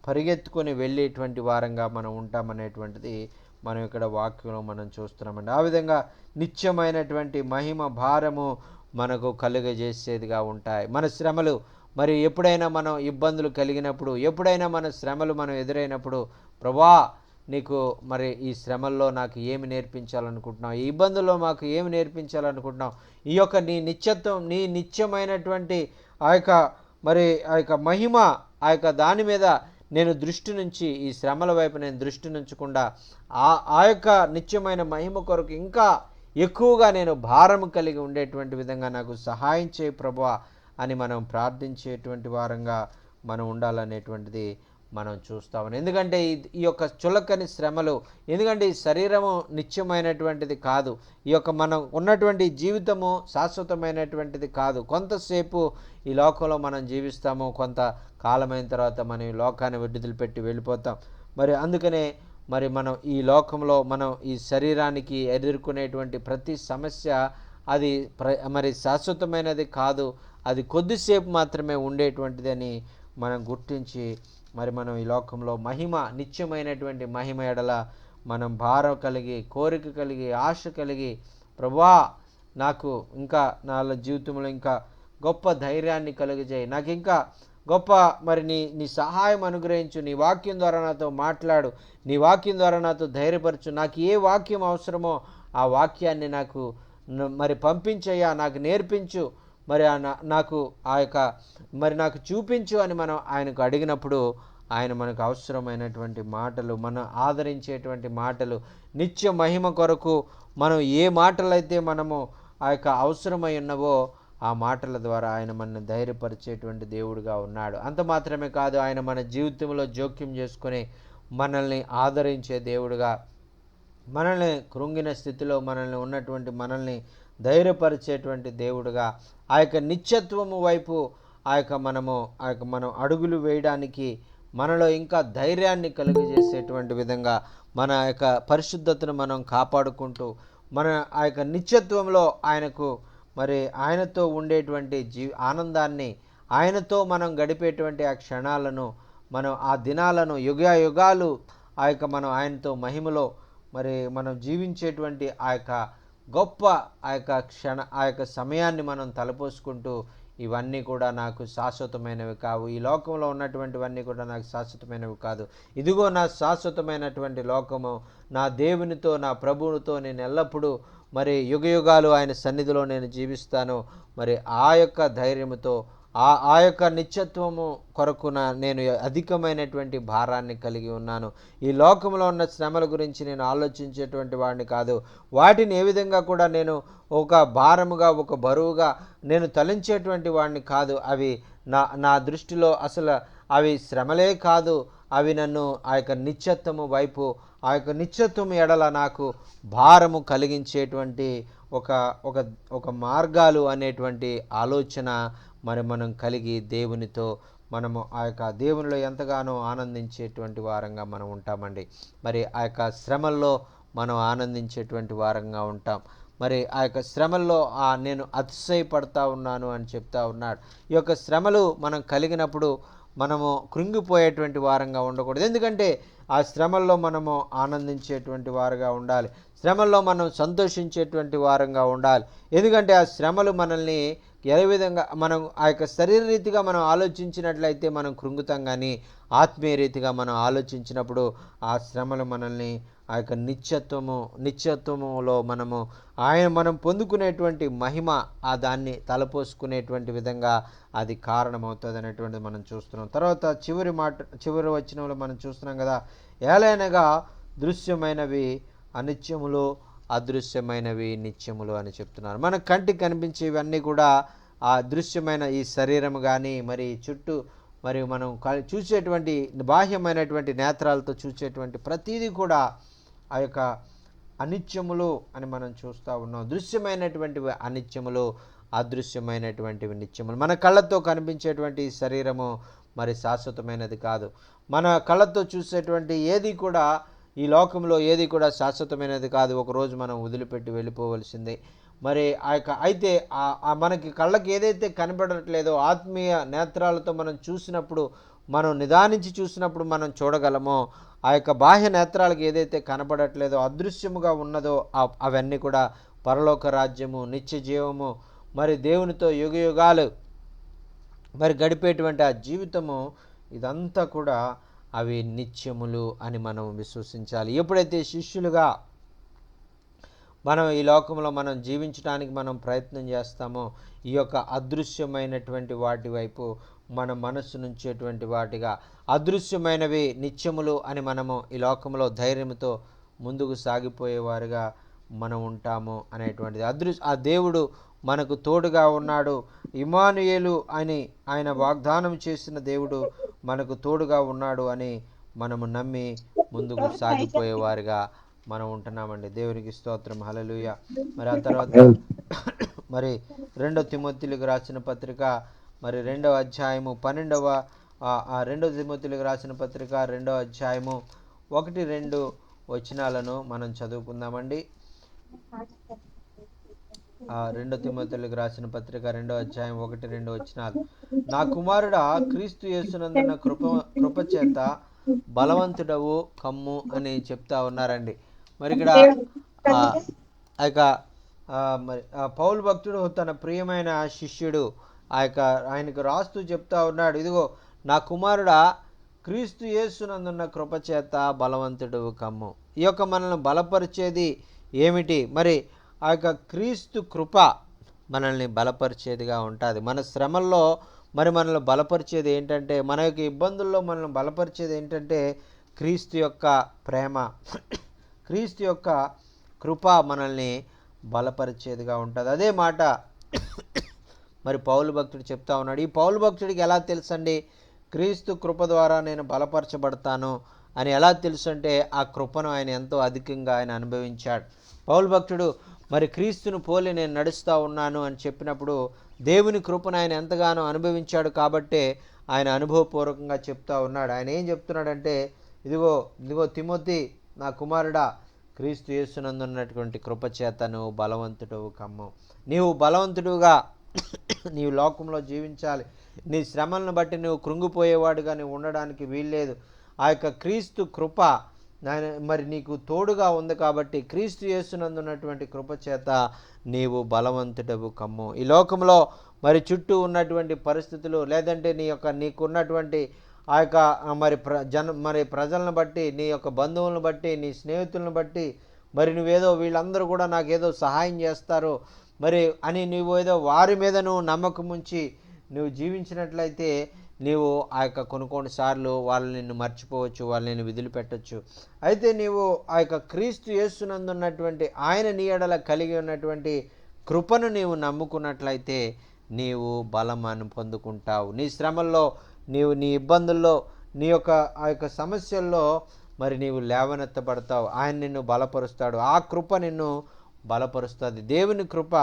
పరిగెత్తుకొని వెళ్ళేటువంటి వారంగా మనం ఉంటామనేటువంటిది మనం ఇక్కడ వాక్యంలో మనం చూస్తున్నామండి. ఆ విధంగా నిత్యమైనటువంటి మహిమ భారము మనకు కలుగజేసేదిగా ఉంటాయి. మన శ్రమలు మరి ఎప్పుడైనా మనం ఇబ్బందులు కలిగినప్పుడు, ఎప్పుడైనా మన శ్రమలు మనం ఎదురైనప్పుడు, ప్రభా నీకు మరి ఈ శ్రమల్లో నాకు ఏమి నేర్పించాలనుకుంటున్నావు, ఈ ఇబ్బందుల్లో మాకు ఏమి నేర్పించాలనుకుంటున్నావు, ఈ యొక్క నీ నిత్యత్వం, నీ నిత్యమైనటువంటి ఆ యొక్క మహిమ ఆ యొక్క దాని మీద నేను దృష్టి నుంచి, ఈ శ్రమల వైపు నేను దృష్టి నుంచకుండా ఆ యొక్క నిత్యమైన మహిమ కొరకు ఇంకా ఎక్కువగా నేను భారం కలిగి ఉండేటువంటి విధంగా నాకు సహాయం చేయి ప్రభువా అని మనం ప్రార్థించేటువంటి వారంగా మనం ఉండాలనేటువంటిది మనం చూస్తామని. ఎందుకంటే ఈ యొక్క చులకని శ్రమలు, ఎందుకంటే ఈ శరీరము నిత్యమైనటువంటిది కాదు, ఈ యొక్క మనం ఉన్నటువంటి జీవితము శాశ్వతమైనటువంటిది కాదు. కొంతసేపు ఈ లోకంలో మనం జీవిస్తాము, కొంత కాలమైన తర్వాత మనం ఈ లోకాన్ని విడుదలపెట్టి వెళ్ళిపోతాం. మరి అందుకనే మరి మనం ఈ లోకంలో మనం ఈ శరీరానికి ఎదుర్కొనేటువంటి ప్రతి సమస్య అది మరి శాశ్వతమైనది కాదు, అది కొద్దిసేపు మాత్రమే ఉండేటువంటిది అని మనం గుర్తించి మరి మనం ఈ లోకంలో మహిమ, నిత్యమైనటువంటి మహిమ ఎడల మనం భారం కలిగి, కోరిక కలిగి, ఆశ కలిగి, ప్రభువా నాకు ఇంకా నా జీవితంలో ఇంకా గొప్ప ధైర్యాన్ని కలుగజేయి, నాకు ఇంకా గొప్ప మరి నీ సహాయం అనుగ్రహించు, నీ వాక్యం ద్వారా నాతో మాట్లాడు, నీ వాక్యం ద్వారా నాతో ధైర్యపరచు, నాకు ఏ వాక్యం అవసరమో ఆ వాక్యాన్ని నాకు మరి పంపించయ్యా, నాకు నేర్పించు, మరి నాకు ఆ యొక్క మరి నాకు చూపించు అని మనం ఆయనకు అడిగినప్పుడు ఆయన మనకు అవసరమైనటువంటి మాటలు, మనం ఆదరించేటువంటి మాటలు, నిత్య మహిమ కొరకు మనం ఏ మాటలైతే మనము ఆ యొక్క అవసరమై ఉన్నవో ఆ మాటల ద్వారా ఆయన మనల్ని ధైర్యపరిచేటువంటి దేవుడుగా ఉన్నాడు. అంత మాత్రమే కాదు, ఆయన మన జీవితంలో జోక్యం చేసుకుని మనల్ని ఆదరించే దేవుడుగా, మనల్ని కృంగిన స్థితిలో మనల్ని ధైర్యపరిచేటువంటి దేవుడుగా, ఆ యొక్క నిత్యత్వము వైపు ఆ యొక్క మనం అడుగులు వేయడానికి మనలో ఇంకా ధైర్యాన్ని కలుగజేసేటువంటి విధంగా మన యొక్క పరిశుద్ధతను మనం కాపాడుకుంటూ మన ఆ యొక్క నిత్యత్వంలో ఆయనతో ఉండేటువంటి ఆనందాన్ని, ఆయనతో మనం గడిపేటువంటి ఆ క్షణాలను, మనం ఆ దినాలను యుగాలు మనం ఆయనతో మహిమలో మనం జీవించేటువంటి ఆ యొక్క సమయాన్ని మనం తలపోసుకుంటూ, ఇవన్నీ కూడా నాకు శాశ్వతమైనవి కావు, ఈ లోకంలో ఉన్నటువంటివన్నీ కూడా నాకు శాశ్వతమైనవి కాదు, ఇదిగో నా శాశ్వతమైనటువంటి లోకము, నా దేవునితో, నా ప్రభువుతో నేను ఎల్లప్పుడూ యుగాలు ఆయన సన్నిధిలో నేను జీవిస్తాను. ఆ యొక్క ధైర్యముతో ఆ యొక్క నిత్యత్వము కొరకున నేను అధికమైనటువంటి భారాన్ని కలిగి ఉన్నాను. ఈ లోకంలో ఉన్న శ్రమల గురించి నేను ఆలోచించేటువంటి వాడిని కాదు, వాటిని ఏ విధంగా కూడా నేను ఒక భారముగా, ఒక బరువుగా నేను తలంచేటువంటి వాడిని కాదు. అవి నా దృష్టిలో అసలు అవి శ్రమలే కాదు, అవి నన్ను ఆ యొక్క నిత్యత్వము వైపు, ఆ యొక్క నిత్యత్వము ఎడల నాకు భారము కలిగించేటువంటి ఒక మార్గాలు అనేటువంటి ఆలోచన మనం కలిగి దేవునితో మనము ఆ యొక్క దేవునిలో ఎంతగానో ఆనందించేటువంటి వారంగా మనం ఉంటామండి. ఆ యొక్క శ్రమల్లో మనం ఆనందించేటువంటి వారంగా ఉంటాం. ఆ యొక్క శ్రమల్లో నేను అతిశయపడతా ఉన్నాను అని చెప్తా ఉన్నాడు. ఈ యొక్క శ్రమలు మనం కలిగినప్పుడు మనము కృంగిపోయేటువంటి వారంగా ఉండకూడదు. ఎందుకంటే ఆ శ్రమల్లో మనము ఆనందించేటువంటి వారుగా ఉండాలి, శ్రమల్లో మనం సంతోషించేటువంటి వారంగా ఉండాలి. ఎందుకంటే ఆ శ్రమలు మనల్ని ఏ విధంగా మనం ఆ యొక్క శరీర రీతిగా మనం ఆలోచించినట్లయితే మనం కృంగుతాం, కానీ ఆత్మీయ రీతిగా మనం ఆలోచించినప్పుడు ఆ శ్రమలు మనల్ని ఆ యొక్క నిత్యత్వములో మనం పొందుకునేటువంటి మహిమ, దాన్ని తలపోసుకునేటువంటి విధంగా అది కారణమవుతుంది అనేటువంటిది మనం చూస్తున్నాం. తర్వాత చివరి వచనంలో మనం చూస్తున్నాం కదా, ఏలైనగా దృశ్యమైనవి అనిత్యములు, అదృశ్యమైనవి నిత్యములు అని చెప్తున్నారు. మన కంటికి కనిపించేవన్నీ కూడా ఆ దృశ్యమైన ఈ శరీరం కానీ చుట్టూ మనం చూసేటువంటి బాహ్యమైనటువంటి నేత్రాలతో చూసేటువంటి ప్రతిదీ కూడా ఆ యొక్క అనిత్యములు అని మనం చూస్తూ ఉన్నాం. దృశ్యమైనటువంటివి అనిత్యములు, అదృశ్యమైనటువంటివి నిత్యములు. మన కళ్ళతో కనిపించేటువంటి శరీరము శాశ్వతమైనది కాదు. మన కళ్ళతో చూసేటువంటి ఏది కూడా, ఈ లోకంలో ఏది కూడా శాశ్వతమైనది కాదు. ఒకరోజు మనం వదిలిపెట్టి వెళ్ళిపోవలసిందే. అయితే మనకి కళ్ళకి ఏదైతే కనపడట్లేదో, ఆత్మీయ నేత్రాలతో మనం చూసినప్పుడు, మనం నిదానించి చూసినప్పుడు మనం చూడగలమో, ఆ యొక్క బాహ్య నేత్రాలకు ఏదైతే కనపడట్లేదో, అదృశ్యముగా ఉన్నదో అవన్నీ కూడా పరలోక రాజ్యము, నిత్య జీవము, దేవునితో యుగాలు గడిపేటువంటి ఆ జీవితము, ఇదంతా కూడా అవి నిత్యములు అని మనం విశ్వసించాలి. ఎప్పుడైతే శిష్యులుగా మనం ఈ లోకంలో మనం జీవించడానికి మనం ప్రయత్నం చేస్తామో, ఈ యొక్క అదృశ్యమైనటువంటి వాటి వైపు మన మనస్సు నుంచేటువంటి వాటిగా, అదృశ్యమైనవి నిత్యములు అని మనము ఈ లోకంలో ధైర్యంతో ముందుకు సాగిపోయేవారుగా మనం ఉంటాము అనేటువంటిది. ఆ దేవుడు మనకు తోడుగా ఉన్నాడు, ఇమ్మానుయేలు అని ఆయన వాగ్దానం చేసిన దేవుడు మనకు తోడుగా ఉన్నాడు అని మనము నమ్మి ముందుకు సాగిపోయేవారుగా మనం ఉంటున్నామండి. దేవునికి స్తోత్రం, హల్లెలూయా. ఆ తర్వాత 2 తిమోతిలకు రాసిన పత్రిక 2వ అధ్యాయము 2 తిమోతిలకు రాసిన పత్రిక 2వ అధ్యాయము 1-2 వచనాలను మనం చదువుకుందామండి. 2 తిమోతిలకు రాసిన పత్రిక 2వ అధ్యాయం 1-2 వచనాలు. నా కుమారుడా, క్రీస్తు యేసునందున్న కృపచేత బలవంతుడవు కమ్ము అని చెప్తా ఉన్నారండి. ఇక్కడ పౌలు భక్తుడు తన ప్రియమైన శిష్యుడు ఆయనకు రాస్తూ చెప్తా ఉన్నాడు, ఇదిగో నా కుమారుడా, క్రీస్తు యేసునందున్న కృపచేత బలవంతుడు కమ్ము. ఈ యొక్క మనల్ని బలపరిచేది ఏమిటి? మరి ఆ యొక్క క్రీస్తు కృప మనల్ని బలపరిచేదిగా ఉంటుంది. మన శ్రమల్లో మరి మనల్ని బలపరిచేది ఏంటంటే, మన యొక్క ఇబ్బందుల్లో మనల్ని బలపరిచేది ఏంటంటే క్రీస్తు యొక్క ప్రేమ, క్రీస్తు యొక్క కృప మనల్ని బలపరిచేదిగా ఉంటుంది. అదే మాట మరి పౌలు భక్తుడు చెప్తా ఉన్నాడు. ఈ పౌలు భక్తుడికి ఎలా తెలుసండి క్రీస్తు కృప ద్వారా నేను బలపరచబడతాను అని ఎలా తెలుసు అంటే, ఆ కృపను ఆయన ఎంతో అధికంగా ఆయన అనుభవించాడు. పౌలు భక్తుడు మరి క్రీస్తును పోలి నేను నడుస్తూ ఉన్నాను అని చెప్పినప్పుడు దేవుని కృపను ఆయన ఎంతగానో అనుభవించాడు కాబట్టే ఆయన అనుభవపూర్వకంగా చెప్తా ఉన్నాడు. ఆయన ఏం చెప్తున్నాడంటే, ఇదిగో తిమోతి నా కుమారుడా, క్రీస్తు యేసునందున్నటువంటి కృపచేత నువ్వు బలవంతుడు కమ్ము. నీవు బలవంతుడుగా నీవు లోకంలో జీవించాలి. నీ శ్రమలను బట్టి నువ్వు కృంగిపోయేవాడుగా నువ్వు ఉండడానికి వీల్లేదు. ఆ యొక్క క్రీస్తు కృప మరి నీకు తోడుగా ఉంది కాబట్టి క్రీస్తు యేసునందున్నటువంటి కృపచేత నీవు బలవంతుడవు కమ్ము. ఈ లోకంలో మరి చుట్టూ ఉన్నటువంటి పరిస్థితులు, లేదంటే నీకున్నటువంటి ఆ యొక్క మరి ప్రజలను బట్టి, నీ యొక్క బంధువులను బట్టి, నీ స్నేహితులను బట్టి మరి నువ్వేదో వీళ్ళందరూ కూడా నాకేదో సహాయం చేస్తారు మరి అని నువ్వు ఏదో వారి మీద నువ్వు నమ్మకం ఉంచి నువ్వు జీవించినట్లయితే నీవు ఆ యొక్క కొన్ని సార్లు వాళ్ళు నిన్ను మర్చిపోవచ్చు, వాళ్ళు నిన్ను వదిలిపెట్టచ్చు. అయితే నీవు ఆ యొక్క క్రీస్తు యేసునందున్నటువంటి ఆయన నీ ఎడల కలిగి ఉన్నటువంటి కృపను నీవు నమ్ముకున్నట్లయితే నీవు బలమాన్ని పొందుకుంటావు. నీ శ్రమల్లో, నీ ఇబ్బందుల్లో, ఆ యొక్క సమస్యల్లో మరి నీవు లేవనెత్తబడతావు. ఆయన నిన్ను బలపరుస్తాడు. ఆ కృప నిన్ను బలపరుస్తుంది. దేవుని కృప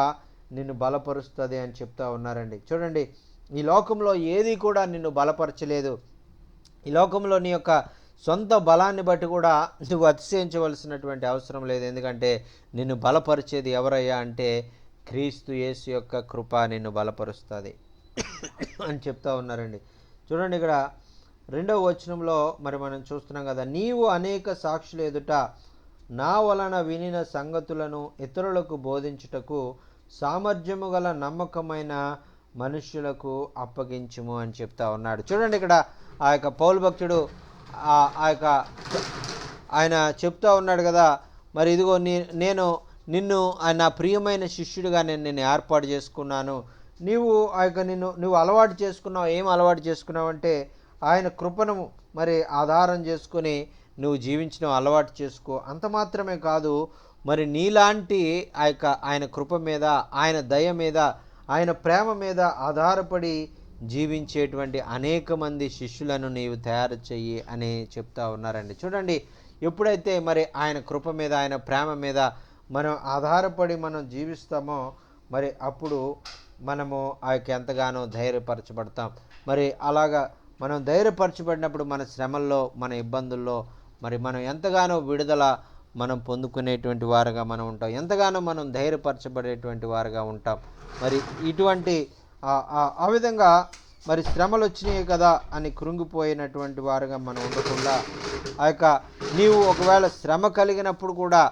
నిన్ను బలపరుస్తుంది అని చెప్తా ఉన్నారండి. చూడండి, ఈ లోకంలో ఏది కూడా నిన్ను బలపరచలేదు. ఈ లోకంలో నీ యొక్క సొంత బలాన్ని బట్టి కూడా నువ్వు అతిశయించవలసినటువంటి అవసరం లేదు. ఎందుకంటే నిన్ను బలపరిచేది ఎవరయ్యా అంటే క్రీస్తు యేసు యొక్క కృప నిన్ను బలపరుస్తుంది అని చెప్తా ఉన్నారండి. చూడండి, ఇక్కడ 2వ వచనంలో మరి మనం చూస్తున్నాం కదా, నీవు అనేక సాక్షుల ఎదుట నా వలన వినిన సంగతులను ఇతరులకు బోధించుటకు సామర్థ్యము గల నమ్మకమైన మనుష్యులకు అప్పగించుము అని చెప్తా ఉన్నాడు. చూడండి, ఇక్కడ ఆ యొక్క పౌలు భక్తుడు ఆయన చెప్తా ఉన్నాడు కదా, మరి ఇదిగో నిన్ను నా ప్రియమైన శిష్యుడిగా నేను ఏర్పాటు చేసుకున్నాను. నువ్వు అలవాటు చేసుకున్నావు. ఏం అలవాటు చేసుకున్నావు అంటే ఆయన కృపను మరి ఆధారం చేసుకొని నువ్వు జీవించడం అలవాటు చేసుకో. అంత మాత్రమే కాదు, మరి నీలాంటి ఆయన కృప మీద, ఆయన దయ మీద, ఆయన ప్రేమ మీద ఆధారపడి జీవించేటువంటి అనేక మంది శిష్యులను నీవు తయారు చెయ్యి అని చెప్తా ఉన్నారండి. చూడండి, ఎప్పుడైతే మరి ఆయన కృప మీద, ఆయన ప్రేమ మీద మనం ఆధారపడి మనం జీవిస్తామో మరి అప్పుడు మనము ఎంతగానో ధైర్యపరచబడతాం. మరి అలాగా మనం ధైర్యపరచబడినప్పుడు మన శ్రమల్లో, మన ఇబ్బందుల్లో మరి మనం ఎంతగానో విడుదల మనం పొందుకునేటువంటి వారుగా మనం ఉంటాం. ఎంతగానో మనం ధైర్యపరచబడేటువంటి వారుగా ఉంటాం. మరి ఇటువంటి ఆ విధంగా మరి శ్రమలు వచ్చినాయి కదా అని కృంగిపోయినటువంటి వారుగా మనం ఉండకుండా నీవు ఒకవేళ శ్రమ కలిగినప్పుడు కూడా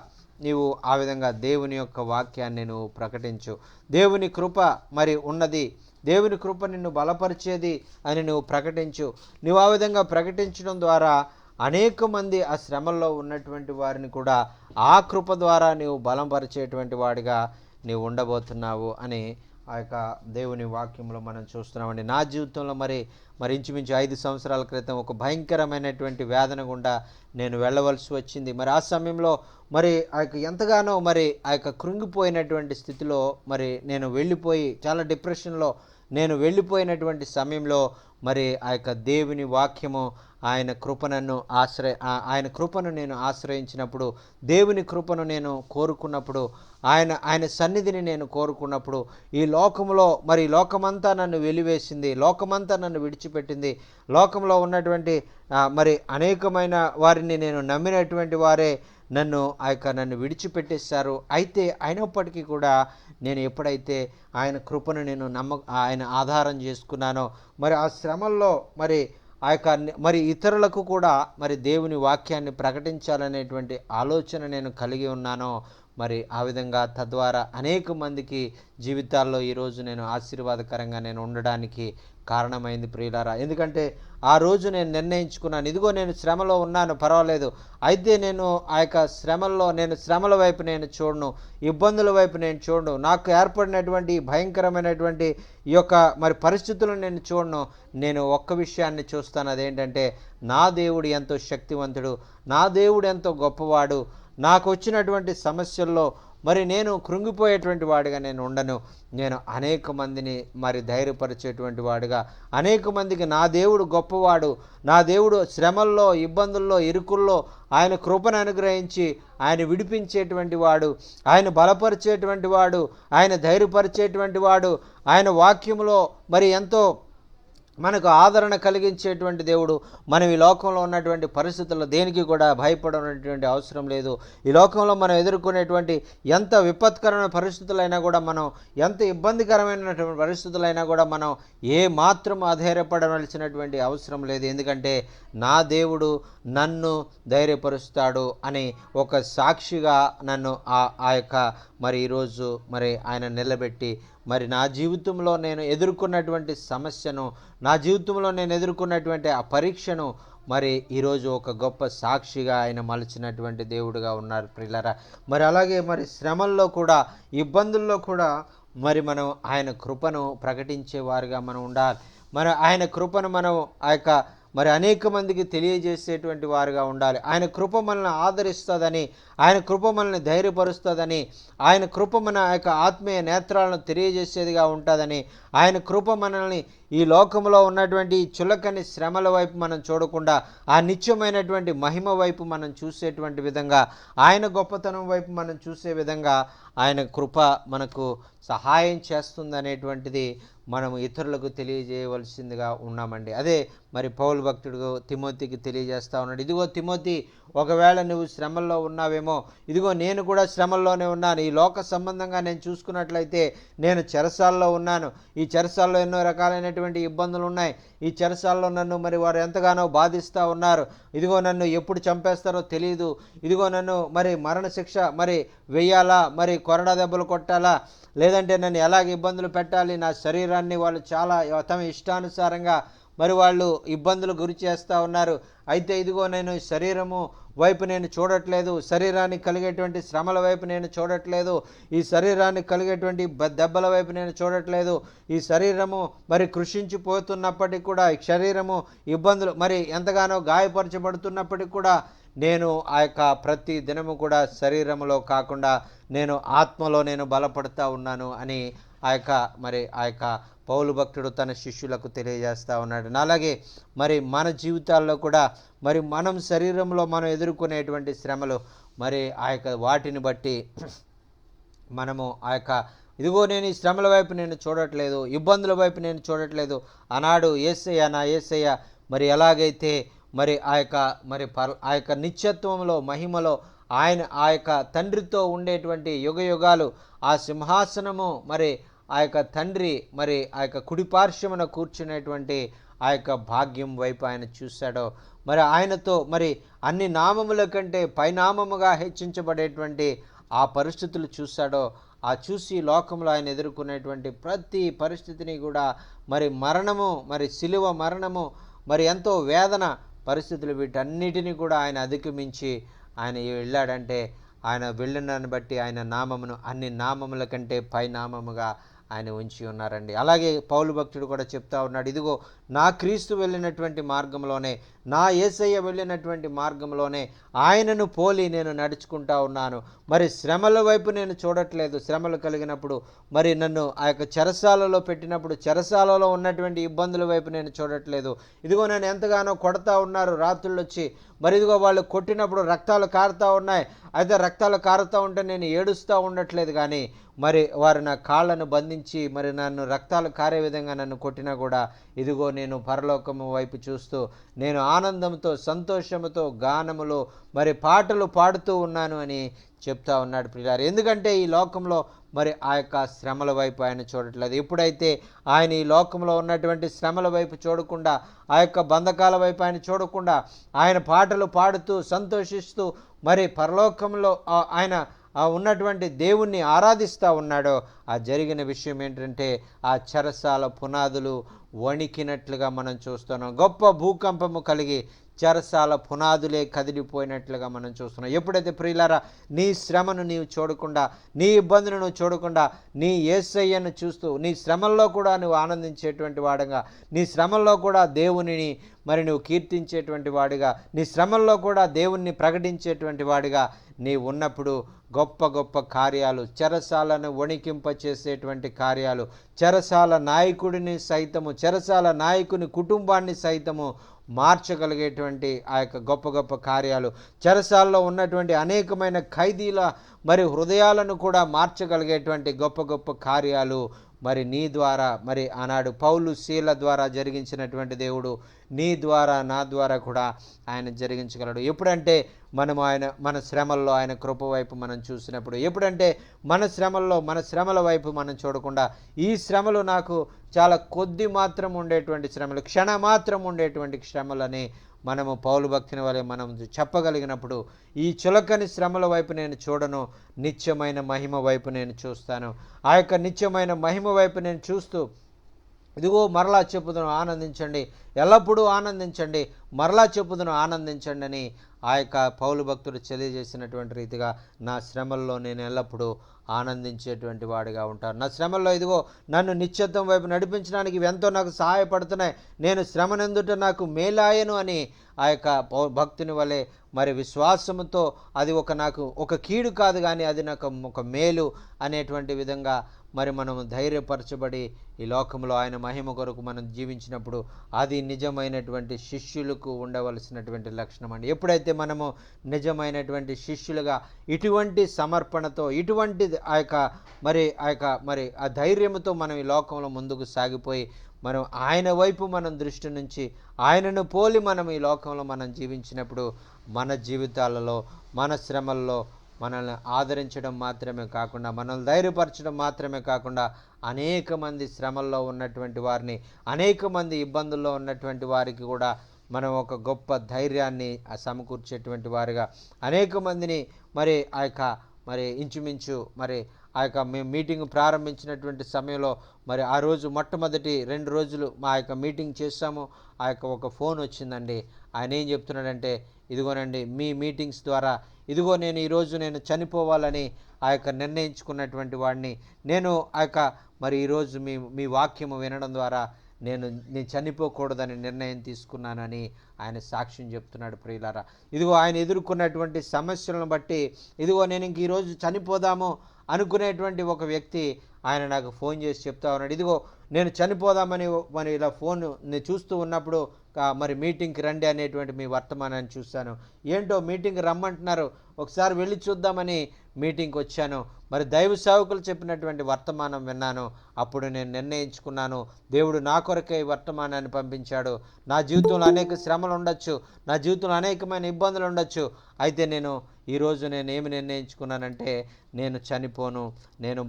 నీవు ఆ విధంగా దేవుని యొక్క వాక్యాన్ని నువ్వు ప్రకటించు. దేవుని కృప మరి ఉన్నది, దేవుని కృప నిన్ను బలపరిచేది అని నువ్వు ప్రకటించు. నువ్వు ఆ విధంగా ప్రకటించడం ద్వారా అనేక మంది ఆ శ్రమల్లో ఉన్నటువంటి వారిని కూడా ఆ కృప ద్వారా నీవు బలపరిచేటువంటి వాడిగా నీవు ఉండబోతున్నావు అని ఆ యొక్క దేవుని వాక్యంలో మనం చూస్తున్నామండి. నా జీవితంలో మరి ఇంచుమించు 5 సంవత్సరాల క్రితం ఒక భయంకరమైనటువంటి వేదన గుండా నేను వెళ్ళవలసి వచ్చింది. మరి ఆ సమయంలో మరి ఎంతగానో మరి కృంగిపోయినటువంటి స్థితిలో మరి నేను వెళ్ళిపోయి చాలా డిప్రెషన్లో నేను వెళ్ళిపోయినటువంటి సమయంలో మరి దేవుని వాక్యము ఆయన కృపను నేను ఆశ్రయించినప్పుడు, దేవుని కృపను నేను కోరుకున్నప్పుడు, ఆయన సన్నిధిని నేను కోరుకున్నప్పుడు ఈ లోకంలో మరి లోకమంతా నన్ను వెలివేసింది, లోకమంతా నన్ను విడిచిపెట్టింది. లోకంలో ఉన్నటువంటి మరి అనేకమైన వారిని నేను నమ్మినటువంటి వారే నన్ను విడిచిపెట్టేశారు. అయినప్పటికీ కూడా నేను ఎప్పుడైతే ఆయన కృపను నేను ఆయన ఆధారం చేసుకున్నానో మరి ఆ శ్రమల్లో మరి ఇతరులకు కూడా మరి దేవుని వాక్యాన్ని ప్రకటించాలనేటువంటి ఆలోచన నేను కలిగి ఉన్నానో మరి ఆ విధంగా తద్వారా అనేక మందికి జీవితాల్లో ఈరోజు నేను ఆశీర్వాదకరంగా నేను ఉండడానికి కారణమైంది ప్రియులారా. ఎందుకంటే ఆ రోజు నేను నిర్ణయించుకున్నాను, ఇదిగో నేను శ్రమలో ఉన్నాను, పర్వాలేదు, అయితే నేను ఆ యొక్క శ్రమల్లో నేను శ్రమల వైపు నేను చూడను, ఇబ్బందుల వైపు నేను చూడను, నాకు ఏర్పడినటువంటి భయంకరమైనటువంటి ఈ యొక్క మరి పరిస్థితులను నేను చూడను. నేను ఒక్క విషయాన్ని చూస్తాను, అదేంటంటే నా దేవుడు ఎంతో శక్తివంతుడు, నా దేవుడు ఎంతో గొప్పవాడు. నాకు వచ్చినటువంటి సమస్యల్లో మరి నేను కృంగిపోయేటువంటి వాడిగా నేను ఉండను. నేను అనేక మందిని మరి ధైర్యపరిచేటువంటి వాడిగా, అనేక మందికి నా దేవుడు గొప్పవాడు, నా దేవుడు శ్రమల్లో, ఇబ్బందుల్లో, ఇరుకుల్లో ఆయన కృపను అనుగ్రహించి ఆయన విడిపించేటువంటి వాడు, ఆయన బలపరిచేటువంటి వాడు, ఆయన ధైర్యపరిచేటువంటి వాడు, ఆయన వాక్యంలో మరి ఎంతో మనకు ఆదరణ కలిగించేటువంటి దేవుడు. మనం ఈ లోకంలో ఉన్నటువంటి పరిస్థితుల్లో దేనికి కూడా భయపడనటువంటి అవసరం లేదు. ఈ లోకంలో మనం ఎదుర్కొనేటువంటి ఎంత విపత్కరమైన పరిస్థితులైనా కూడా, మనం ఎంత ఇబ్బందికరమైనటువంటి పరిస్థితులైనా కూడా మనం ఏ మాత్రం అధైర్యపడవలసినటువంటి అవసరం లేదు. ఎందుకంటే నా దేవుడు నన్ను ధైర్యపరుస్తాడు అని ఒక సాక్షిగా నన్ను ఆ యొక్క మరి ఈరోజు మరి ఆయన నిలబెట్టి, మరి నా జీవితంలో నేను ఎదుర్కొన్నటువంటి సమస్యను, నా జీవితంలో నేను ఎదుర్కొన్నటువంటి ఆ పరీక్షను మరి ఈరోజు ఒక గొప్ప సాక్షిగా ఆయన మలిచినటువంటి దేవుడుగా ఉన్నారు ప్రియులారా. మరి అలాగే మరి శ్రమల్లో కూడా, ఇబ్బందుల్లో కూడా మరి మనం ఆయన కృపను ప్రకటించేవారుగా మనం ఉండాలి. మరి ఆయన కృపను మనం ఆ యొక్క మరి అనేక మందికి తెలియజేసేటువంటి వారుగా ఉండాలి. ఆయన కృప మనల్ని ఆదరిస్తుందని, ఆయన కృప మనల్ని ధైర్యపరుస్తుందని, ఆయన కృప మన యొక్క ఆత్మీయ నేత్రాలను తెలియజేసేదిగా ఉంటుందని, ఆయన కృప మనల్ని ఈ లోకంలో ఉన్నటువంటి చులకని శ్రమల వైపు మనం చూడకుండా ఆ నిత్యమైనటువంటి మహిమ వైపు మనం చూసేటువంటి విధంగా, ఆయన గొప్పతనం వైపు మనం చూసే విధంగా ఆయన కృప మనకు సహాయం చేస్తుందనేటువంటిది మనం ఇతరులకు తెలియజేయవలసిందిగా ఉన్నామండి. అదే మరి పౌలు భక్తుడు తిమోతికి తెలియజేస్తూ ఉన్నాడు, ఇదిగో తిమోతి, ఒకవేళ నువ్వు శ్రమల్లో ఉన్నావేమో, ఇదిగో నేను కూడా శ్రమల్లోనే ఉన్నాను. ఈ లోక సంబంధంగా నేను చూసుకున్నట్లయితే నేను చెరసాల్లో ఉన్నాను. ఈ చెరసాల్లో ఎన్నో రకాలైనటువంటి ఇబ్బందులు ఉన్నాయి. ఈ చెరసాల్లో నన్ను మరి వారు ఎంతగానో బాధిస్తూ ఉన్నారు. ఇదిగో నన్ను ఎప్పుడు చంపేస్తారో తెలియదు. ఇదిగో నన్ను మరి మరణశిక్ష మరి వెయ్యాలా, మరి కొరడా దెబ్బలు కొట్టాలా, లేదంటే నన్ను ఎలాగ ఇబ్బందులు పెట్టాలి, నా శరీరాన్ని వాళ్ళు చాలా తమ ఇష్టానుసారంగా మరి వాళ్ళు ఇబ్బందులు గురి చేస్తూ ఉన్నారు. అయితే ఇదిగో నేను శరీరము వైపు నేను చూడట్లేదు, శరీరానికి కలిగేటువంటి శ్రమల వైపు నేను చూడట్లేదు, ఈ శరీరానికి కలిగేటువంటి దెబ్బల వైపు నేను చూడట్లేదు. ఈ శరీరము మరి కృషించిపోతున్నప్పటికీ కూడా, ఈ శరీరము ఇబ్బందులు మరి ఎంతగానో గాయపరచబడుతున్నప్పటికీ కూడా నేను ఆ యొక్క ప్రతి దినము కూడా శరీరములో కాకుండా నేను ఆత్మలో నేను బలపడుతూ ఉన్నాను అని ఆ యొక్క పౌలు భక్తుడు తన శిష్యులకు తెలియజేస్తూ ఉన్నాడు. అలాగే మరి మన జీవితాల్లో కూడా మరి మనం శరీరంలో మనం ఎదుర్కొనేటువంటి శ్రమలు మరి ఆ యొక్క వాటిని బట్టి మనము ఆ యొక్క ఇదిగో నేను ఈ శ్రమల వైపు నేను చూడట్లేదు, ఇబ్బందుల వైపు నేను చూడట్లేదు. ఆనాడు యేసయ్య, నా యేసయ్య మరి ఎలాగైతే మరి ఆ యొక్క నిత్యత్వంలో, మహిమలో ఆయన ఆ యొక్క తండ్రితో ఉండేటువంటి యుగయుగాలు ఆ సింహాసనము మరి ఆ యొక్క తండ్రి మరి ఆ యొక్క కుడిపార్శ్వమున కూర్చునేటువంటి ఆ యొక్క భాగ్యం వైపు ఆయన చూశాడో, మరి ఆయనతో మరి అన్ని నామముల కంటే పైనామముగా హెచ్చించబడేటువంటి ఆ పరిస్థితులు చూశాడో, ఆ చూసి లోకంలో ఆయన ఎదుర్కొనేటువంటి ప్రతి పరిస్థితిని కూడా మరి మరణము, మరి సిలువ మరణము, మరి ఎంతో వేదన పరిస్థితులు, వీటన్నిటిని కూడా ఆయన అధిగమించి ఆయన వెళ్ళాడంటే ఆయన వెళ్ళినని బట్టి ఆయన నామమును అన్ని నామముల కంటే పైనామముగా ఆయన ఉంచి ఉన్నారండి. అలాగే పౌలు భక్తుడు కూడా చెప్తా ఉన్నాడు, ఇదిగో నా క్రీస్తు వెళ్ళినటువంటి మార్గంలోనే, నా యేసయ్య వెళ్ళినటువంటి మార్గంలోనే ఆయనను పోలి నేను నడుచుకుంటా ఉన్నాను. మరి శ్రమల వైపు నేను చూడట్లేదు. శ్రమలు కలిగినప్పుడు మరి నన్ను ఆ యొక్క చెరసాలలో పెట్టినప్పుడు చెరసాలలో ఉన్నటువంటి ఇబ్బందుల వైపు నేను చూడట్లేదు. ఇదిగో నన్ను ఎంతగానో కొడతా ఉన్నారు రాత్రులు వచ్చి, మరి ఇదిగో వాళ్ళు కొట్టినప్పుడు రక్తాలు కారుతూ ఉన్నాయి. అయితే రక్తాలు కారుతూ ఉంటే నేను ఏడుస్తూ ఉండట్లేదు, కానీ మరి వారు నా కాళ్ళను బంధించి మరి నన్ను రక్తాలు కారే విధంగా నన్ను కొట్టినా కూడా ఇదిగో నేను పరలోకము వైపు చూస్తూ నేను ఆనందంతో, సంతోషముతో, గానములో మరి పాటలు పాడుతూ ఉన్నాను అని చెప్తా ఉన్నాడు ప్రియులారా. ఎందుకంటే ఈ లోకంలో మరి ఆ యొక్క శ్రమల వైపు ఆయన చూడట్లేదు. ఎప్పుడైతే ఆయన ఈ లోకంలో ఉన్నటువంటి శ్రమల వైపు చూడకుండా, ఆ యొక్క బంధకాల వైపు ఆయన చూడకుండా ఆయన పాటలు పాడుతూ సంతోషిస్తూ మరి పరలోకంలో ఆయన ఆ ఉన్నటువంటి దేవుణ్ణి ఆరాధిస్తూ ఉన్నాడో ఆ జరిగిన విషయం ఏంటంటే ఆ చెరసాల పునాదులు వణికినట్లుగా మనం చూస్తున్నాం. గొప్ప భూకంపము కలిగి చెరసాల పునాదులే కదిలిపోయినట్లుగా మనం చూస్తున్నాం. ఎప్పుడైతే ప్రియులారా నీ శ్రమను నీవు చూడకుండా, నీ ఇబ్బందులను నువ్వు చూడకుండా, నీ యేసయ్యను చూస్తూ నీ శ్రమల్లో కూడా నువ్వు ఆనందించేటువంటి వాడుగా, నీ శ్రమల్లో కూడా దేవునిని మరి నువ్వు కీర్తించేటువంటి వాడిగా, నీ శ్రమల్లో కూడా దేవుణ్ణి ప్రకటించేటువంటి వాడిగా నీ ఉన్నప్పుడు గొప్ప గొప్ప కార్యాలు, చెరసాలను వణికింపచేసేటువంటి కార్యాలు, చెరసాల నాయకుడిని సైతము, చెరసాల నాయకుని కుటుంబాన్ని సైతము మార్చగలిగేటువంటి ఆ యొక్క గొప్ప గొప్ప కార్యాలు, చెరసాల్లో ఉన్నటువంటి అనేకమైన ఖైదీల మరి హృదయాలను కూడా మార్చగలిగేటువంటి గొప్ప గొప్ప కార్యాలు మరి నీ ద్వారా, మరి ఆనాడు పౌలు శీల ద్వారా జరిగించినటువంటి దేవుడు నీ ద్వారా నా ద్వారా కూడా ఆయన జరిగించగలడు. ఎప్పుడంటే మనము మన శ్రమల్లో ఆయన కృప వైపు మనం చూసినప్పుడు, ఎప్పుడంటే మన శ్రమల్లో మన శ్రమల వైపు మనం చూడకుండా, ఈ శ్రమలు నాకు చాలా కొద్ది మాత్రం ఉండేటువంటి శ్రమలు, క్షణమాత్రం ఉండేటువంటి శ్రమలని మనము పౌలు భక్తిని వలె మనం చెప్పగలిగినప్పుడు, ఈ చులకని శ్రమల వైపు నేను చూడను, నిత్యమైన మహిమ వైపు నేను చూస్తాను. ఆ యొక్క నిత్యమైన మహిమ వైపు నేను చూస్తూ ఇదిగో మరలా చెప్పుదును ఆనందించండి, ఎల్లప్పుడూ ఆనందించండి, మరలా చెప్పుదును ఆనందించండి అని ఆ యొక్క పౌలు భక్తుడు తెలియజేసినటువంటి రీతిగా నా శ్రమల్లో నేను ఎల్లప్పుడూ ఆనందించేటువంటి వాడిగా ఉంటాను. నా శ్రమల్లో ఇదిగో నన్ను నిత్యత్వం వైపు నడిపించడానికి ఇవి ఎంతో నాకు సహాయపడుతున్నాయి, నేను శ్రమనందుట నాకు మేలాయను అని ఆ యొక్క భక్తుని వలె మరి విశ్వాసంతో అది నాకు ఒక కీడు కాదు, కానీ అది నాకు ఒక మేలు అనేటువంటి విధంగా మరి మనము ధైర్యపరచబడి ఈ లోకంలో ఆయన మహిమ కొరకు మనం జీవించినప్పుడు అది నిజమైనటువంటి శిష్యులకు ఉండవలసినటువంటి లక్షణం అండి. ఎప్పుడైతే మనము నిజమైనటువంటి శిష్యులుగా ఇటువంటి సమర్పణతో, ఇటువంటి ఆ ధైర్యంతో మనం ఈ లోకంలో ముందుకు సాగిపోయి మనం ఆయన వైపు మనం దృష్టి నుంచి ఆయనను పోలి మనం ఈ లోకంలో మనం జీవించినప్పుడు మన జీవితాలలో, మన శ్రమల్లో మనల్ని ఆదరించడం మాత్రమే కాకుండా, మనల్ని ధైర్యపరచడం మాత్రమే కాకుండా, అనేక మంది శ్రమల్లో ఉన్నటువంటి వారిని, అనేక మంది ఇబ్బందుల్లో ఉన్నటువంటి వారికి కూడా మనం ఒక గొప్ప ధైర్యాన్ని సమకూర్చేటువంటి వారిగా, అనేక మందిని మరి ఇంచుమించు మరి ఆ యొక్క మేము మీటింగ్ ప్రారంభించినటువంటి సమయంలో మరి ఆ రోజు మొట్టమొదటి 2 రోజులు మా యొక్క మీటింగ్ చేస్తాము. ఆ యొక్క ఒక ఫోన్ వచ్చిందండి. ఆయన ఏం చెప్తున్నాడంటే, ఇదిగోనండి మీ మీటింగ్స్ ద్వారా ఇదిగో నేను ఈరోజు నేను చనిపోవాలని ఆ యొక్క నిర్ణయించుకున్నటువంటి వాడిని, నేను ఆ యొక్క మరి ఈరోజు మీ వాక్యము వినడం ద్వారా నేను చనిపోకూడదని నిర్ణయం తీసుకున్నానని ఆయన సాక్ష్యం చెప్తున్నాడు. ప్రియులారా, ఇదిగో ఆయన ఎదుర్కొన్నటువంటి సమస్యలను బట్టి ఇదిగో నేను ఇంక ఈరోజు చనిపోదాము అనుకునేటువంటి ఒక వ్యక్తి ఆయన నాకు ఫోన్ చేసి చెప్తా ఉన్నాడు, ఇదిగో నేను చనిపోదామని మరి ఇలా ఫోన్ నేను చూస్తూ ఉన్నప్పుడు మరి మీటింగ్కి రండి అనేటువంటి మీ వర్తమానాన్ని చూశాను. ఏంటో మీటింగ్కి రమ్మంటున్నారు, ఒకసారి వెళ్ళి చూద్దామని మీటింగ్కి వచ్చాను. మరి దైవ సేవకులు చెప్పినటువంటి వర్తమానం విన్నాను. అప్పుడు నేను నిర్ణయించుకున్నాను, దేవుడు నా కొరకే ఈ వర్తమానాన్ని పంపించాడు. నా జీవితంలో అనేక శ్రమలు ఉండొచ్చు, నా జీవితంలో అనేకమైన ఇబ్బందులు ఉండొచ్చు, అయితే ఈరోజు నేను ఏమి నిర్ణయించుకున్నానంటే నేను చనిపోను, నేను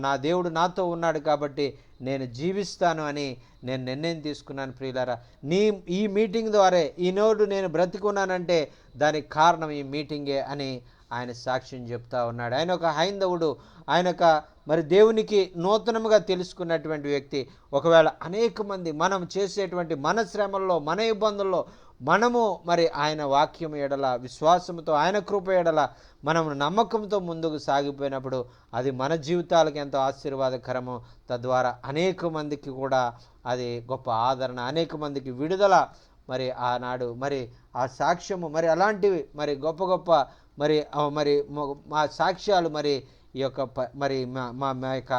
నా దేవుడు నాతో ఉన్నాడు కాబట్టి నేను జీవిస్తాను అని నేను నిర్ణయం తీసుకున్నాను. ప్రియులారా, ఈ మీటింగ్ ద్వారా ఈనాడు నేను బ్రతికున్నానంటే దానికి కారణం ఈ మీటింగే అని ఆయన సాక్ష్యం చెప్తా ఉన్నాడు. ఆయన ఒక హైందవుడు, ఆయన మరి దేవునికి నూతనముగా తెలుసుకున్నటువంటి వ్యక్తి. ఒకవేళ అనేక మంది మనం చేసేటువంటి మన శ్రమల్లో, మన ఇబ్బందుల్లో మనము మరి ఆయన వాక్యం ఎడల విశ్వాసంతో, ఆయన కృప ఎడల మనం నమ్మకంతో ముందుకు సాగిపోయినప్పుడు అది మన జీవితాలకు ఎంతో ఆశీర్వాదకరము. తద్వారా అనేక మందికి కూడా అది గొప్ప ఆదరణ, అనేక మందికి విడుదల. మరి ఆనాడు మరి ఆ సాక్ష్యము మరి అలాంటివి మరి గొప్ప గొప్ప మరి మా సాక్ష్యాలు మరి ఈ యొక్క మరి మా యొక్క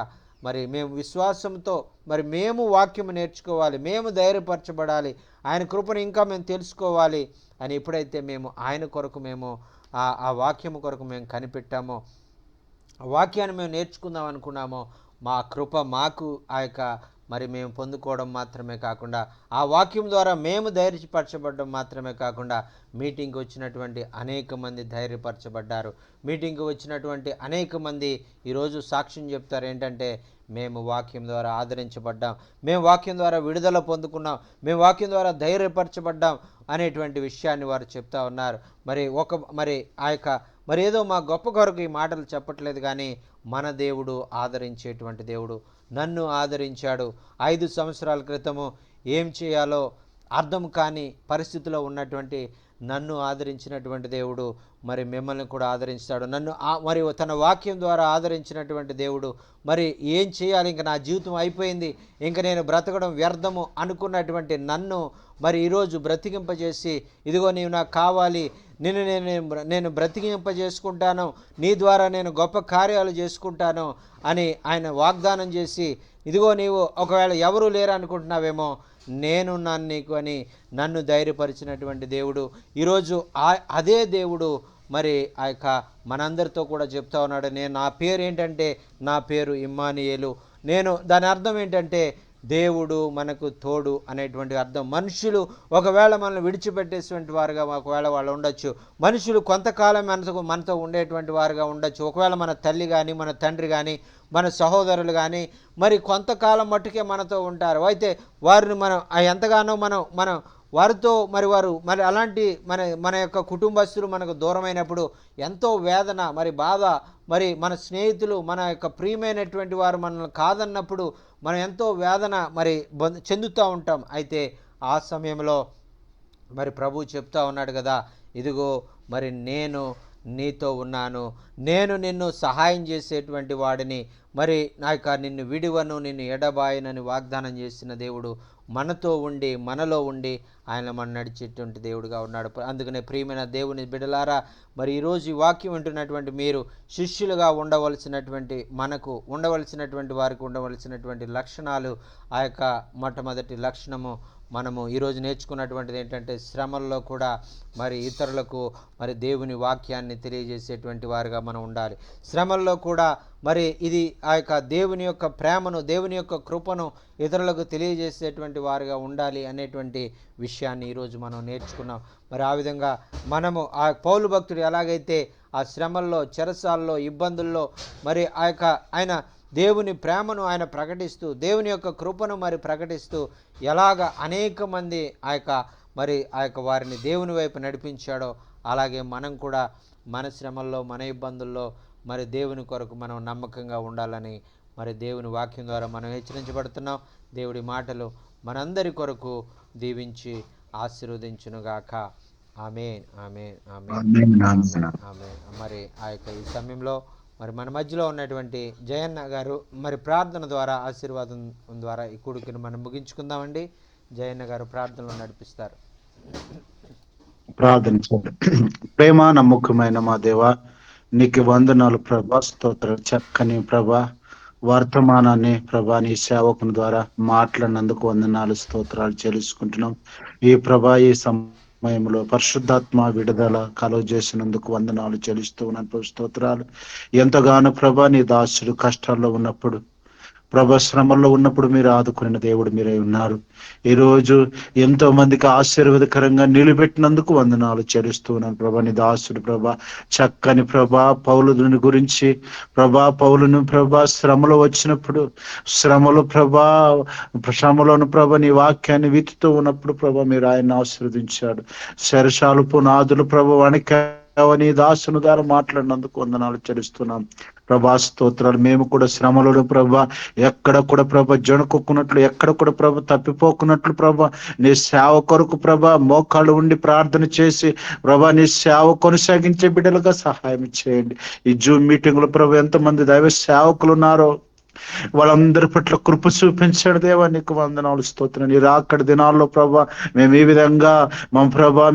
మరి మేము విశ్వాసంతో మరి మేము వాక్యము నేర్చుకోవాలి, మేము ధైర్యపరచబడాలి, ఆయన కృపను ఇంకా మేము తెలుసుకోవాలి అని ఎప్పుడైతే మేము ఆయన కొరకు మేము ఆ వాక్యము కొరకు మేము కనిపెట్టామో, ఆ వాక్యాన్ని మేము నేర్చుకుందాం అనుకున్నామో, మా కృప మాకు ఆ యొక్క మరి మేము పొందుకోవడం మాత్రమే కాకుండా, ఆ వాక్యం ద్వారా మేము ధైర్యపరచబడడం మాత్రమే కాకుండా, మీటింగ్కి వచ్చినటువంటి అనేక మంది ధైర్యపరచబడ్డారు. మీటింగ్కి వచ్చినటువంటి అనేక మంది ఈరోజు సాక్ష్యం చెప్తారు ఏంటంటే, మేము వాక్యం ద్వారా ఆదరించబడ్డాం, మేము వాక్యం ద్వారా విడుదల పొందుకున్నాం, మేము వాక్యం ద్వారా ధైర్యపరచబడ్డాం అనేటువంటి విషయాన్ని వారు చెప్తా ఉన్నారు. మరి ఆ యొక్క మరి ఏదో మా గొప్ప కొరకు ఈ మాటలు చెప్పట్లేదు, కానీ మన దేవుడు ఆదరించేటువంటి దేవుడు. నన్ను ఆదరించాడు. 5 సంవత్సరాల క్రితము ఏం చేయాలో అర్థం కాని పరిస్థితిలో ఉన్నటువంటి నన్ను ఆదరించినటువంటి దేవుడు మరి మిమ్మల్ని కూడా ఆదరిస్తాడు. నన్ను మరి తన వాక్యం ద్వారా ఆదరించినటువంటి దేవుడు మరి ఏం చేయాలి, ఇంక నా జీవితం అయిపోయింది, ఇంక నేను బ్రతకడం వ్యర్థము అనుకున్నటువంటి నన్ను మరి ఈరోజు బ్రతికింపజేసి, ఇదిగో నీవు నాకు కావాలి, నేను బ్రతికింపజేసుకుంటాను, నీ ద్వారా నేను గొప్ప కార్యాలు చేసుకుంటాను అని ఆయన వాగ్దానం చేసి, ఇదిగో నీవు ఒకవేళ ఎవరూ లేరు అనుకుంటున్నావేమో, నేనున్నాను నీకు అని నన్ను ధైర్యపరిచినటువంటి దేవుడు ఈరోజు అదే దేవుడు మరి ఆ యొక్క మనందరితో కూడా చెప్తా ఉన్నాడు. నా పేరు ఏంటంటే, నా పేరు ఇమ్మానుయేలు. దాని అర్థం ఏంటంటే దేవుడు మనకు తోడు అనేటువంటి అర్థం. మనుషులు ఒకవేళ మనల్ని విడిచిపెట్టేటువంటి వారుగా ఒకవేళ వాళ్ళు ఉండొచ్చు, మనుషులు కొంతకాలం మనతో ఉండేటువంటి వారుగా ఉండొచ్చు. ఒకవేళ మన తల్లి కానీ, మన తండ్రి కానీ, మన సహోదరులు కానీ మరి కొంతకాలం మట్టుకే మనతో ఉంటారు. అయితే వారిని మనం ఎంతగానో మనం వారితో వారు అలాంటి మన యొక్క కుటుంబస్తులు మనకు దూరమైనప్పుడు ఎంతో వేదన, మరి బాధ, మరి మన స్నేహితులు, మన యొక్క ప్రియమైనటువంటి వారు మనల్ని కాదన్నప్పుడు మనం ఎంతో వేదన మరి చెందుతూ ఉంటాం. అయితే ఆ సమయంలో మరి ప్రభు చెప్తా ఉన్నాడు కదా, ఇదిగో మరి నేను నీతో ఉన్నాను, నేను నిన్ను సహాయం చేసేటువంటి వాడిని, మరి నిన్ను విడివను, నిన్ను ఎడబాయనని వాగ్దానం చేసిన దేవుడు మనతో ఉండి, మనలో ఉండి ఆయన మనం నడిచేటువంటి దేవుడుగా ఉన్నాడు. అందుకనే ప్రియమైన దేవుని బిడ్డలారా, మరి ఈరోజు ఈ వాక్యం వింటున్నటువంటి మీరు శిష్యులుగా ఉండవలసినటువంటి వారికి ఉండవలసినటువంటి లక్షణాలు, ఆ యొక్క మొట్టమొదటి లక్షణము మనము ఈరోజు నేర్చుకున్నటువంటిది ఏంటంటే, శ్రమల్లో కూడా మరి ఇతరులకు మరి దేవుని వాక్యాన్ని తెలియజేసేటువంటి వారుగా మనం ఉండాలి. శ్రమల్లో కూడా మరి ఇది ఆ యొక్క దేవుని యొక్క ప్రేమను, దేవుని యొక్క కృపను ఇతరులకు తెలియజేసేటువంటి వారుగా ఉండాలి అనేటువంటి విషయాన్ని ఈరోజు మనం నేర్చుకున్నాం. మరి ఆ విధంగా మనము ఆ పౌలు భక్తుడు ఎలాగైతే ఆ శ్రమల్లో, చెరసాల్లో, ఇబ్బందుల్లో మరి ఆయన దేవుని ప్రేమను ఆయన ప్రకటిస్తూ, దేవుని యొక్క కృపను మరి ప్రకటిస్తూ ఎలాగ అనేక మంది ఆ యొక్క వారిని దేవుని వైపు నడిపించాడో, అలాగే మనం కూడా మన శ్రమల్లో, మన ఇబ్బందుల్లో మరి దేవుని కొరకు మనం నమ్మకంగా ఉండాలని మరి దేవుని వాక్యం ద్వారా మనం హెచ్చరించబడుతున్నాం. దేవుడి మాటలు మనందరి కొరకు దీవించి ఆశీర్వదించునుగాక. ఆమేన్, ఆమేన్, ఆమేన్, ఆమేన్. మరి ఆ యొక్క ఈ సమయంలో మరి మన మధ్యలో ఉన్నటువంటి జయన్న గారు మరి ప్రార్థన ద్వారా, ఆశీర్వాదం ద్వారా ఈ కూడికను మనం ముగించుకుందామండి. జయన్న గారు ప్రార్థనలో నడిపిస్తారు. ప్రార్థించండి. ప్రేమ నమ్మకమైన మా దేవ, నీకు వందనాలు ప్రభా, స్తోత్రం. చక్కని ప్రభా వర్తమానాన్ని ప్రభా నీ సేవకుని ద్వారా మాట్లాడినందుకు వందనాలు, స్తోత్రాలు చెల్లించుకుంటున్నాం. ఈ ప్రభా ఈ సమయంలో పరిశుద్ధాత్మ విడుదల కలుగ చేసినందుకు వందనాలు చెల్లిస్తూ ఉన్నాను. స్తోత్రాలు. ఎంతగానో ప్రభా నీ దాసుడు కష్టాల్లో ఉన్నప్పుడు, ప్రభా శ్రమల్లో ఉన్నప్పుడు మీరు ఆదుకున్న దేవుడు మీరే ఉన్నారు. ఈరోజు ఎంతో మందికి ఆశీర్వాదకరంగా నిలబెట్టినందుకు వందనాలు చెల్లిస్తున్నాను ప్రభా. నీ దాసుడు ప్రభా, చక్కని ప్రభా పౌలుని గురించి ప్రభా, పౌలును ప్రభా శ్రమలో వచ్చినప్పుడు, శ్రమలోను ప్రభా నీ వాక్యాన్ని విత్తుతూ ఉన్నప్పుడు ప్రభా మీరు ఆయన ఆశీర్వదించాడు. శరశాలు పునాదులు ప్రభా వణికావని దాసుని ద్వారా మాట్లాడినందుకు వందనాలు చెల్లిస్తున్నాం ప్రభా. స్తోత్రాలు. మేము కూడా శ్రమలను ప్రభా ఎక్కడ కూడా ప్రభా జణుకున్నట్లు, ఎక్కడ కూడా ప్రభా తప్పిపోకున్నట్లు ప్రభా నీ సేవ కొరకు ప్రభా మోకాళ్ళు ఉండి ప్రార్థన చేసి ప్రభా నీ సేవ కొనసాగించే బిడ్డలుగా సహాయం చేయండి. ఈ జూమ్ మీటింగ్ లో ప్రభా ఎంతమంది దైవ సేవకులు ఉన్నారో వాళ్ళందరి పట్ల కృప చూపించాడు దేవా, నీకు వందనాలు, స్తోత్రం. నీ రాకడ దినాల్లో ప్రభా మేము ఈ విధంగా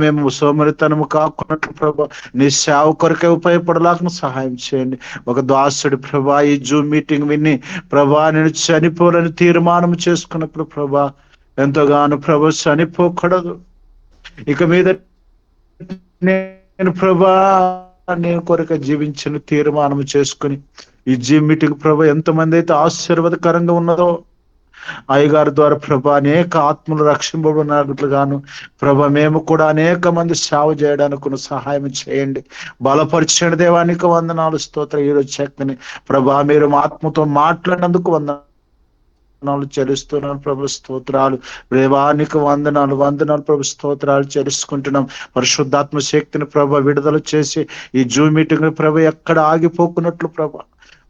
మేము సోమరితనము కాకున్నట్లు ప్రభా నీ సేవ కొరకే ఉపయోగపడలాగా సహాయం చేయండి. ఒక దాసుడు ప్రభా ఈ జూమ్ మీటింగ్ విని ప్రభా నేను చనిపోవాలని తీర్మానం చేసుకున్నప్పుడు ప్రభా ఎంతగానో ప్రభా చనిపోకూడదు, ఇక మీద నేను ప్రభా నేను కొరకు జీవించిన తీర్మానం చేసుకుని ఈ జూమ్ మీటింగ్ ప్రభా ఎంతమంది అయితే ఆశీర్వాదకరంగా ఉన్నదో అయ్యగారి ద్వారా ప్రభా అనేక ఆత్మలు రక్షింపబడినట్లుగాను ప్రభా మేము కూడా అనేక మంది సేవ చేయడానికి సహాయం చేయండి, బలపరిచండి దేవానికి వందనాలు, స్తోత్రం. ఈరోజు చక్కని ప్రభా మీరు మా ఆత్మతో మాట్లాడినందుకు వందనాలు చెల్లిస్తున్నాను ప్రభు, స్తోత్రాలు. దేవానికి వందనాలు వందనాలు ప్రభు, స్తోత్రాలు చెల్లించుకుంటున్నాం. పరిశుద్ధాత్మ శక్తిని ప్రభ విడుదల చేసి ఈ జూమ్ మీటింగ్ ప్రభ ఎక్కడ ఆగిపోకున్నట్లు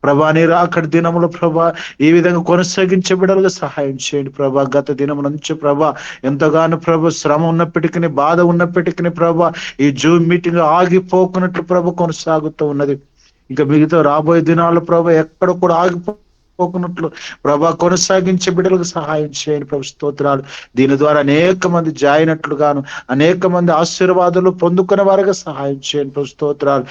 ప్రభా నీ రాకడి దినములు ప్రభా ఈ విధంగా కొనసాగించే బిడ్డలుగా సహాయం చేయండి ప్రభా. గత దినం నుంచి ప్రభా ఎంతగానో ప్రభు శ్రమ ఉన్నప్పటికీ, బాధ ఉన్నప్పటికీ ప్రభా ఈ జూమ్ మీటింగ్ ఆగిపోకున్నట్లు ప్రభు కొనసాగుతూ ఉన్నది. ఇంకా మిగతా రాబోయే దినాల్లో ప్రభా ఎక్కడ కూడా ఆగిపోకున్నట్లు ప్రభా కొనసాగించే బిడ్డలకు సహాయం చేయండి ప్రభు, స్తోత్రాలు. దీని ద్వారా అనేక మంది జాయినట్లుగాను, అనేక మంది ఆశీర్వాదాలు పొందుకునే వారుగా సహాయం చేయండి ప్రభు, స్తోత్రాలు.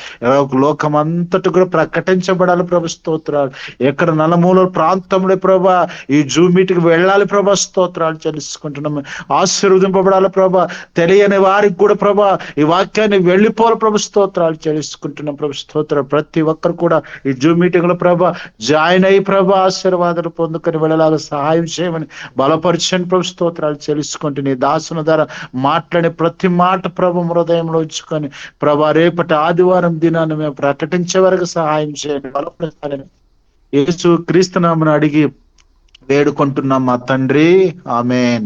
లోకం అంతటి కూడా ప్రకటించబడాలి ప్రభు, స్తోత్రాలు. ఎక్కడ నలుమూల ప్రాంతంలో ప్రభా ఈ జూమ్ మీటింగ్ వెళ్ళాలి ప్రభా, స్తోత్రాలు చెల్లించుకుంటున్నాము. ఆశీర్వదింపబడాలి ప్రభా. తెలియని వారికి కూడా ప్రభా ఈ వాక్యాన్ని వెళ్ళిపోవాలి ప్రభు, స్తోత్రాలు చెల్లించుకుంటున్నాం ప్రభు, స్తోత్రాలు. ప్రతి ఒక్కరు కూడా ఈ జూమ్ మీటింగ్ లో ప్రభా జాయిన్ అయ్యి ప్రభా ఆశీర్వాదాలు పొందుకొని వెళ్ళలాగా సహాయం చేయమని బలపరచని ప్రభు, స్తోత్రాలు చెల్లించుకుంటూ నీ దాసుని ద్వారా మాట్లాడే ప్రతి మాట ప్రభు హృదయంలో ఉంచుకొని ప్రభా రేపటి ఆదివారం దినాన్ని మేము ప్రకటించే వరకు సహాయం చేయండి, బలపరచాలని యేసు క్రీస్తు నామమున అడిగి వేడుకుంటున్నాం మా తండ్రి, ఆమేన్.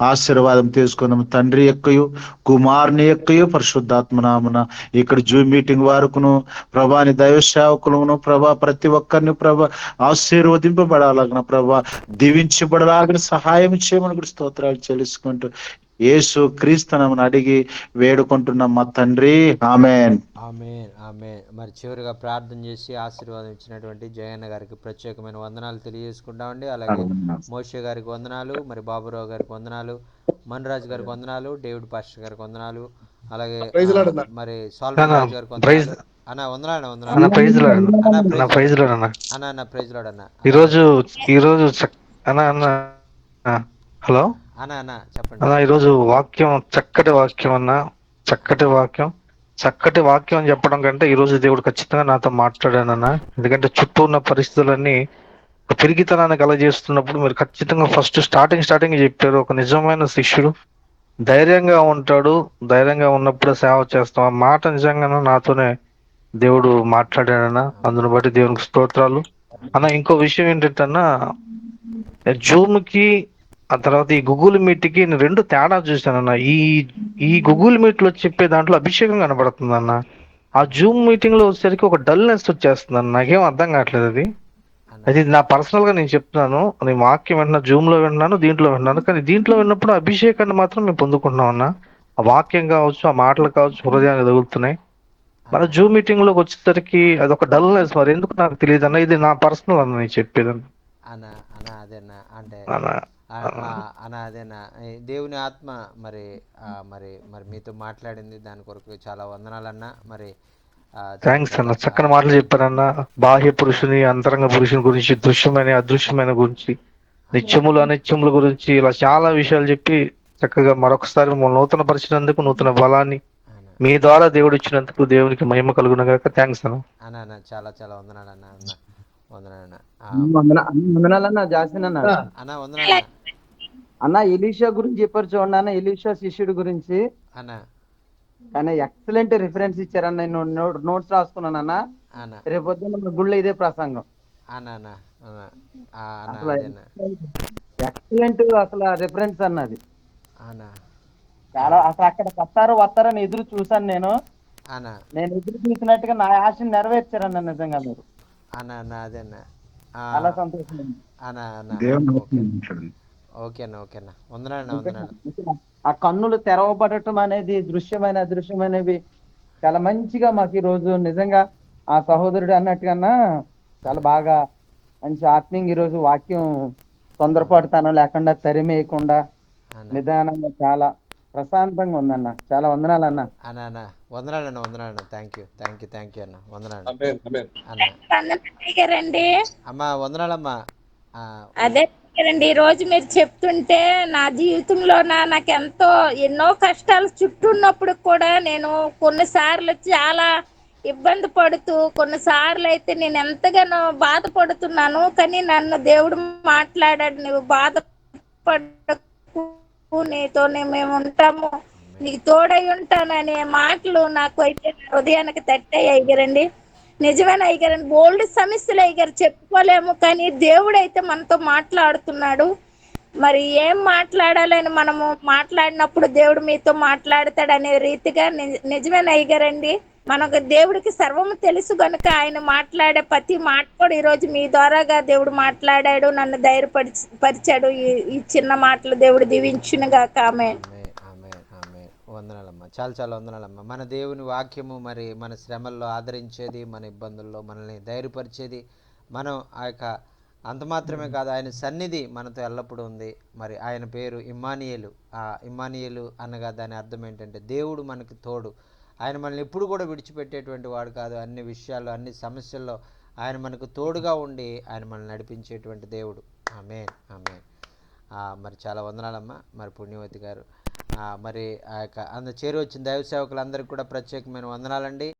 ఆశీర్వాదం తీసుకుందాం. తండ్రి యొక్కయు కుమారుని యొక్కయు పరిశుద్ధాత్మ నామమున ఇక్కడ జూమ్ మీటింగ్ వరకును ప్రభాని దైవ సేవకులను ప్రభా ప్రతి ఒక్కరిని ప్రభా ఆశీర్వదింపబడాలగిన ప్రభా దీవించబడాలని సహాయం చేయమని కూడా స్తోత్రాలు చెల్లించుకుంటూ యేసు క్రీస్తునామమున అడిగి వేడుకుంటున్నాం మా తండ్రి, ఆమేన్. ఆమేన్ ఆమేన్. మరి చివరిగా ప్రార్థన చేసి ఆశీర్వాదం ఇచ్చినటువంటి జయన్న గారికి ప్రత్యేకమైన వందనాలు తెలియజేసుకుంటామండి. అలాగే మోషే గారికి వందనాలు, మరి బాబురావు గారికి వందనాలు, మన్రాజు గారికి వందనాలు, డేవిడ్ పాస్టర్ గారికి వందనాలు, అలాగే మరి సాల్మన్ రాజు గారికి వందనాలు అన్న. వందనాలు వందనాలు ప్రైజ్ లార్డ్ అన్న. ప్రైజ్ లార్డ్ అన్న. ఈరోజు హలో అన్న చెప్పండి అన్న. ఈరోజు వాక్యం చక్కటి వాక్యం అన్న, చక్కటి వాక్యం అని చెప్పడం కంటే ఈరోజు దేవుడు ఖచ్చితంగా నాతో మాట్లాడానన్న. ఎందుకంటే చుట్టూ ఉన్న పరిస్థితులన్నీ పెరిగితనాన్ని కలగజేస్తున్నప్పుడు మీరు ఖచ్చితంగా ఫస్ట్ స్టార్టింగ్ చెప్పారు. ఒక నిజమైన శిష్యుడు ధైర్యంగా ఉంటాడు, ధైర్యంగా ఉన్నప్పుడు సేవ చేస్తాం. ఆ మాట నిజంగా నాతోనే దేవుడు మాట్లాడాడన్న. అందుని బట్టి దేవునికి స్తోత్రాలు అన్న. ఇంకో విషయం ఏంటంటే అన్న, జూమ్ కి ఆ తర్వాత ఈ గూగుల్ మీట్ కి నేను రెండు తేడా చూశానన్న. ఈ గూగుల్ మీట్ లో చెప్పే దాంట్లో అభిషేకం కనబడుతుంది అన్న. ఆ జూమ్ మీటింగ్ లో వచ్చేసరికి ఒక డల్నెస్ వచ్చేస్తుంది అన్న. నాకేం అర్థం కావట్లేదు అది. అది నా పర్సనల్ గా నేను చెప్తున్నాను. నేను వాక్యం వింటున్నా, జూమ్ లో వింటున్నాను, దీంట్లో వింటున్నాను. కానీ దీంట్లో విన్నప్పుడు అభిషేకాన్ని మాత్రం మేము పొందుకుంటున్నాం అన్న. ఆ వాక్యం కావచ్చు, ఆ మాటలు కావచ్చు, హృదయాన్ని తగులుతున్నాయి. మన జూమ్ మీటింగ్ లోకి వచ్చేసరికి అదొక డల్నెస్. మరి ఎందుకు నాకు తెలియదు అన్న. ఇది నా పర్సనల్ అన్న నేను చెప్పేది అన్న. అదేనా అంటే అన్న. అదేనా దేవుని ఆత్మ మరి మరి మరి మీతో మాట్లాడింది, దాని కొరకు చాలా వందనాలన్న. మరి థ్యాంక్స్ అన్న, చక్కని మాటలు చెప్పారన్న. బాహ్య పురుషుని, అంతరంగ పురుషుని గురించి, దృశ్యమైన అదృశ్యమైన గురించి, నిత్యములు అనిత్యముల గురించి, ఇలా చాలా విషయాలు చెప్పి చక్కగా మరొకసారి నూతన పరిచినందుకు, నూతన బలాన్ని మీ ద్వారా దేవుడు ఇచ్చినందుకు దేవునికి మహిమ కలుగునగాక. థ్యాంక్స్ అన్న. చాలా చాలా వందనాలన్న. వందనాలన్నా జాసిన్ అన్న. అన్న వందనాలన్న. అన్న ఎలీషా గురించి చెప్పారు చూడండి అన్న, ఎలీషా శిష్యుడి గురించి అన్న. కానీ ఎక్సలెంట్ రిఫరెన్స్ ఇచ్చారన్న. నేను నోట్స్ రాసుకున్నాను అన్న. రేపు పొద్దున్న గుళ్ళో ఇదే ప్రసంగం అన్న. ఎక్సలెంట్ అసలు రిఫరెన్స్ అన్నది అన్న. చాలా అసలు అక్కడ వస్తారని ఎదురు చూసాను నేను. ఎదురు చూసినట్టుగా నా ఆశని నెరవేర్చారన్న నిజంగా మీరు. అదేనా చాలా సంతోషం ఓకే అన్న. వందనాలు. ఆ కన్నులు తెరవబడటం అనేది దృశ్యమైన అదృశ్యమైనవి చాలా మంచిగా మాకు ఈ రోజు నిజంగా ఆ సహోదరుడు అన్నట్టుగా చాలా బాగా మంచి ఆత్మీయంగా ఈరోజు వాక్యం తొందరపడతాను లేకుండా తరిమేయకుండా నిదానంగా చాలా ప్రశాంతంగా ఉందన్న. చాలా వందనాలు అన్న. వందనాలన్న. థ్యాంక్ యూ అన్న. వందనాలు అమ్మా. వందనాలమ్మా. అదే రండి, ఈ రోజు మీరు చెప్తుంటే నా జీవితంలో నాకు ఎన్నో కష్టాలు చుట్టూ ఉన్నప్పుడు కూడా నేను కొన్నిసార్లు చాలా ఇబ్బంది పడుతూ, కొన్నిసార్లు అయితే నేను ఎంతగానో బాధపడుతున్నాను. కానీ నన్ను దేవుడు మాట్లాడాడు, నువ్వు బాధపడకు, నీతోనే మేము ఉంటాము, నీకు తోడై ఉంటాననే మాటలు నాకు అయితే హృదయానికి తట్టాయి. రండి నిజమైన అయ్యగారు బోల్డ్ సమస్యలు అయ్యగారు చెప్పుకోలేము, కానీ దేవుడైతే మనతో మాట్లాడుతున్నాడు. మరి ఏం మాట్లాడాలని మనము మాట్లాడినప్పుడు దేవుడు మీతో మాట్లాడతాడనే రీతిగా నిజమైన అయ్యగారండి. మనకు దేవుడికి సర్వము తెలుసు కనుక ఆయన మాట్లాడే ప్రతి మాట కూడా ఈరోజు మీ ద్వారాగా దేవుడు మాట్లాడాడు, నన్ను ధైర్యపరిచాడు. ఈ చిన్న మాటలు దేవుడు దీవించునుగా. ఆమె ఆమె ఆమె వందనాలమ్మ, చాలా చాలా వందనాలమ్మ. మన దేవుని వాక్యము మరి మన శ్రమల్లో ఆదరించేది, మన ఇబ్బందుల్లో మనల్ని ధైర్యపరిచేది. మనం ఆ యొక్క అంత మాత్రమే కాదు, ఆయన సన్నిధి మనతో ఎల్లప్పుడూ ఉంది. మరి ఆయన పేరు ఇమ్మానియేలు. ఆ ఇమ్మానియేలు అనగా దాని అర్థం ఏంటంటే దేవుడు మనకి తోడు. ఆయన మనల్ని ఎప్పుడు కూడా విడిచిపెట్టేటువంటి వాడు కాదు. అన్ని విషయాల్లో, అన్ని సమస్యల్లో ఆయన మనకు తోడుగా ఉండి ఆయన మనల్ని నడిపించేటువంటి దేవుడు. ఆమేన్ ఆమేన్. మరి చాలా వందనాలమ్మ. మరి పుణ్యవతి గారు మరి ఆ యొక్క చేరి వచ్చిన దైవ సేవకులందరికీ కూడా ప్రత్యేకమైన వందనాలండి.